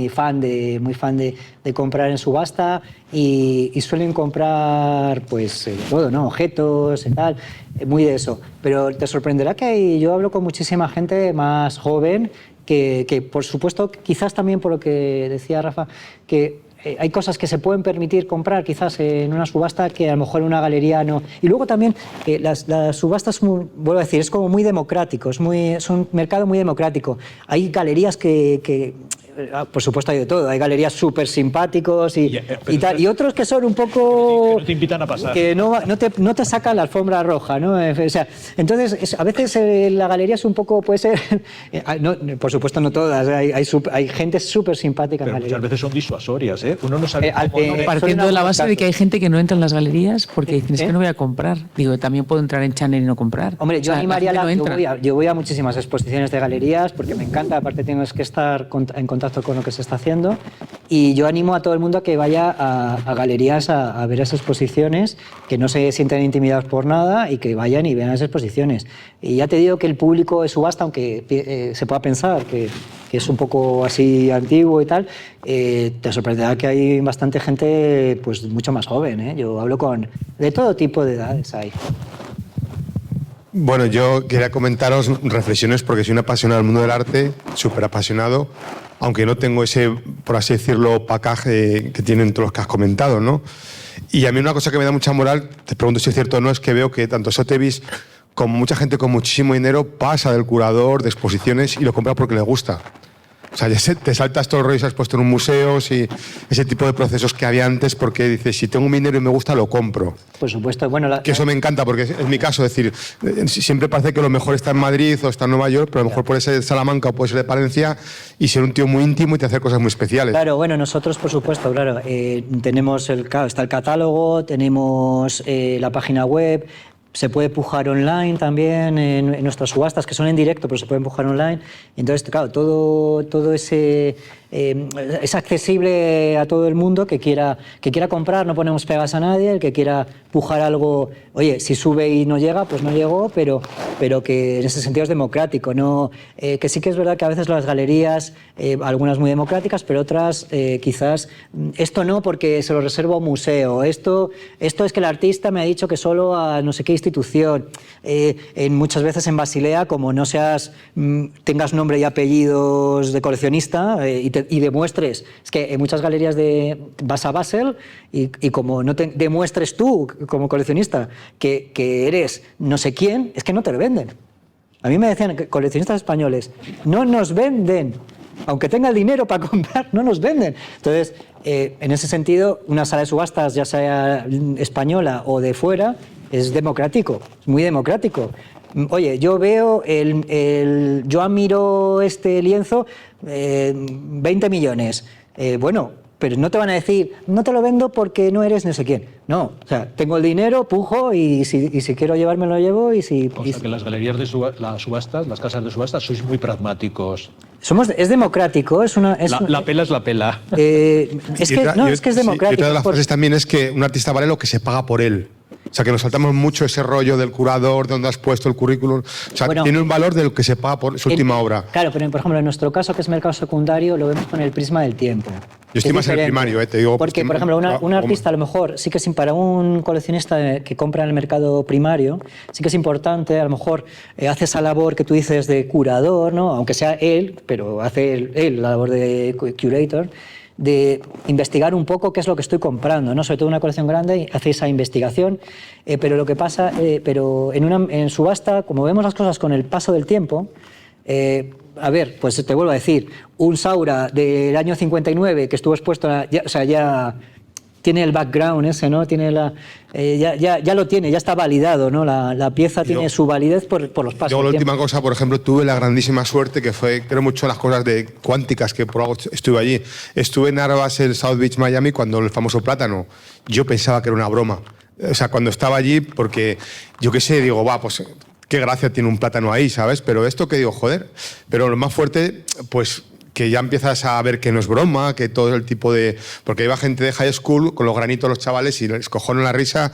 fan de comprar en subasta y suelen comprar pues todo, ¿no? Objetos y tal, muy de eso. Pero te sorprenderá que yo hablo con muchísima gente más joven que por supuesto, quizás también por lo que decía Rafa, que hay cosas que se pueden permitir comprar quizás en una subasta que a lo mejor en una galería no. Y luego también las subastas, vuelvo a decir, es como muy democrático, es un mercado muy democrático. Hay galerías que por supuesto hay de todo, hay galerías súper simpáticos y tal, y otros que son un poco... Que no te invitan a pasar. Que no te sacan la alfombra roja, ¿no? O sea, entonces, a veces la galería es un poco, puede ser... no, por supuesto no todas, hay gente súper simpática en galerías. Muchas veces son disuasorias, ¿eh? Uno no sabe partiendo de la base de que hay gente que no entra en las galerías porque dicen, es que no voy a comprar. Digo, también puedo entrar en Channel y no comprar. Hombre, yo animaría yo voy a muchísimas exposiciones de galerías porque me encanta, aparte tienes que estar en contacto con lo que se está haciendo y yo animo a todo el mundo a que vaya a galerías a ver esas exposiciones, que no se sientan intimidados por nada y que vayan y vean esas exposiciones. Y ya te digo que el público de subasta, aunque se pueda pensar que es un poco así antiguo y tal, te sorprenderá que hay bastante gente pues mucho más joven, ¿eh? Yo hablo de todo tipo de edades hay. Bueno, yo quería comentaros reflexiones porque soy un apasionado del mundo del arte, súper apasionado, aunque no tengo ese, por así decirlo, pacaje que tienen todos los que has comentado, ¿no? Y a mí una cosa que me da mucha moral, te pregunto si es cierto o no, es que veo que tanto Sotheby's como mucha gente con muchísimo dinero, pasa del curador de exposiciones y lo compra porque le gusta. O sea, ya te saltas todo el rollo que has puesto en un museo, ese tipo de procesos que había antes, porque dices, si tengo un dinero y me gusta, lo compro. Por supuesto. Bueno, que eso me encanta, porque es mi caso. Es decir, siempre parece que lo mejor está en Madrid o está en Nueva York, pero a lo mejor puede ser de Salamanca o puede ser de Palencia y ser un tío muy íntimo y te hacer cosas muy especiales. Claro, bueno, nosotros, por supuesto, claro, tenemos está el catálogo, tenemos la página web. Se puede pujar online también en nuestras subastas, que son en directo, pero se pueden pujar online. Entonces, claro, todo ese es accesible a todo el mundo que quiera comprar, no ponemos pegas a nadie, el que quiera pujar algo, oye, si sube y no llega, pues no llegó, pero que en ese sentido es democrático, ¿no? Que sí que es verdad que a veces las galerías, algunas muy democráticas, pero otras quizás, esto no porque se lo reservo a un museo, esto es que el artista me ha dicho que solo a no sé qué institución. Muchas veces en Basilea, como no tengas nombre y apellidos de coleccionista y demuestres, es que en muchas galerías vas a Basel y como no demuestres tú como coleccionista que eres no sé quién, es que no te lo venden. A mí me decían que coleccionistas españoles no nos venden, aunque tenga el dinero para comprar, no nos venden. Entonces, en ese sentido, una sala de subastas, ya sea española o de fuera, es democrático, es muy democrático. Oye, yo veo, yo admiro este lienzo, 20 millones. Bueno, pero no te van a decir, no te lo vendo porque no eres no sé quién. No, o sea, tengo el dinero, pujo y si quiero llevarme lo llevo y si... O sea, que las galerías de las subastas, las casas de subastas, sois muy pragmáticos. Es democrático, la pela es la pela. Es que es democrático. Y otra de las cosas también es que un artista vale lo que se paga por él. O sea, que nos saltamos mucho ese rollo del curador, de dónde has puesto el currículum. O sea, bueno, tiene un valor de lo que se paga por su última obra. Claro, pero por ejemplo, en nuestro caso, que es mercado secundario, lo vemos con el prisma del tiempo. Yo estoy más en el primario, te digo. Porque, por ejemplo, un artista, a lo mejor, sí que es para un coleccionista que compra en el mercado primario, sí que es importante, a lo mejor hace esa labor que tú dices de curador, ¿no? Aunque sea él, pero hace él la labor de curator, de investigar un poco qué es lo que estoy comprando, ¿no? Sobre todo una colección grande, hace esa investigación, pero lo que pasa, pero en subasta, como vemos las cosas con el paso del tiempo, a ver, pues te vuelvo a decir, un Saura del año 59 que estuvo expuesto, ya tiene el background ese, ¿no? Tiene ya lo tiene, ya está validado, ¿no? La pieza tiene su validez por los pasos. Yo la última cosa, por ejemplo, tuve la grandísima suerte que fue, creo mucho en las cosas de cuánticas, que por algo estuve allí. Estuve en Art Basel, South Beach, Miami, cuando el famoso plátano. Yo pensaba que era una broma. O sea, cuando estaba allí, porque yo qué sé, digo, pues qué gracia tiene un plátano ahí, ¿sabes? Pero esto que digo, joder. Pero lo más fuerte, pues que ya empiezas a ver que no es broma, que todo el tipo de... Porque iba gente de high school con los granitos los chavales y les cojonan la risa.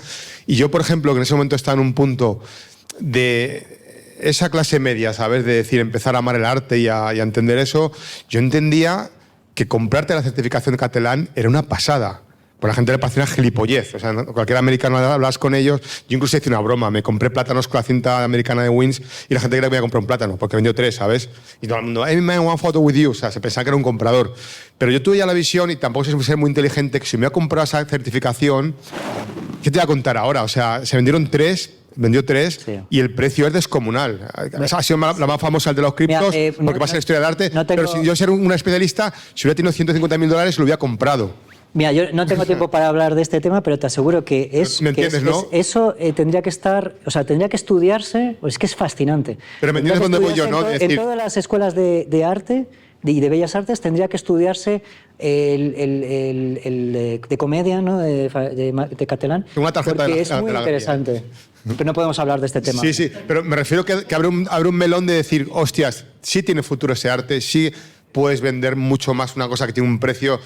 Y yo, por ejemplo, que en ese momento estaba en un punto de esa clase media, ¿sabes? De decir, empezar a amar el arte y a entender eso, yo entendía que comprarte la certificación de Catalán era una pasada. Por la gente le parecía una gilipollez. O sea, cualquier americano hablas con ellos. Yo incluso hice una broma. Me compré plátanos con la cinta americana de Wins y la gente creía que voy a comprar un plátano porque vendió 3, ¿sabes? Y todo el mundo, hey man, one photo with you. O sea, se pensaba que era un comprador. Pero yo tuve ya la visión y tampoco sé ser muy inteligente que si me voy a comprar esa certificación, ¿qué te voy a contar ahora? O sea, se vendieron 3. Vendió 3 sí. Y el precio es descomunal. Ha sido la más famosa de los criptos porque pasa la historia del arte. Pero si yo ser un especialista, si hubiera tenido $150.000, lo hubiera comprado. Mira, yo no tengo tiempo para hablar de este tema, pero te aseguro que ¿Me entiendes, no? eso tendría que estar, o sea, tendría que estudiarse, pues es que es fascinante. Pero me entiendes dónde voy yo, ¿no? En todas las escuelas de arte y de bellas artes tendría que estudiarse el de comedia, ¿no? de Catalán. Una tarjeta porque es muy interesante. Pero no podemos hablar de este tema. Sí, sí, pero me refiero que abre un melón de decir, hostias, sí tiene futuro ese arte, sí puedes vender mucho más una cosa que tiene un precio...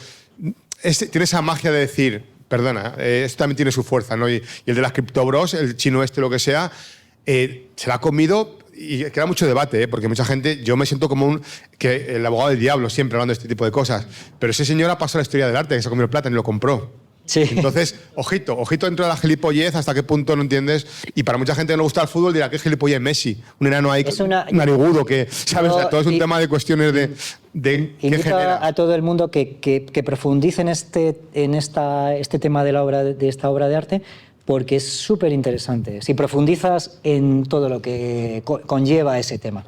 tiene esa magia de decir, perdona, esto también tiene su fuerza, ¿no? Y el de las criptobros, el chino lo que sea, se la ha comido y queda mucho debate, porque mucha gente, yo me siento como que el abogado del diablo siempre hablando de este tipo de cosas, pero ese señor ha pasado la historia del arte, que se ha comido el plátano y lo compró. Sí. Entonces, ojito dentro de la gilipollez, hasta qué punto no entiendes. Y para mucha gente que no le gusta el fútbol dirá que es gilipollez Messi, un enano ahí, un narigudo, que, ¿sabes? O sea, todo es un tema de cuestiones de qué genera. A todo el mundo que profundice en este tema de esta obra de arte, porque es súper interesante. Si profundizas en todo lo que conlleva ese tema.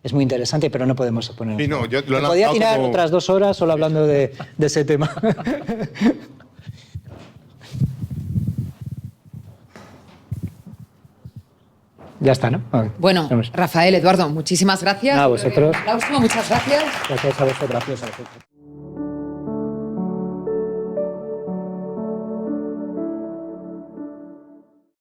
Es muy interesante, pero no podemos poner. Sí, no, yo lo he podía lanzado tirar como- otras 2 horas solo hablando de ese tema. Ya está, ¿no? Vale. Bueno, Vamos. Rafael, Eduardo, muchísimas gracias. A vosotros. Un aplauso, muchas gracias. Gracias a vosotros.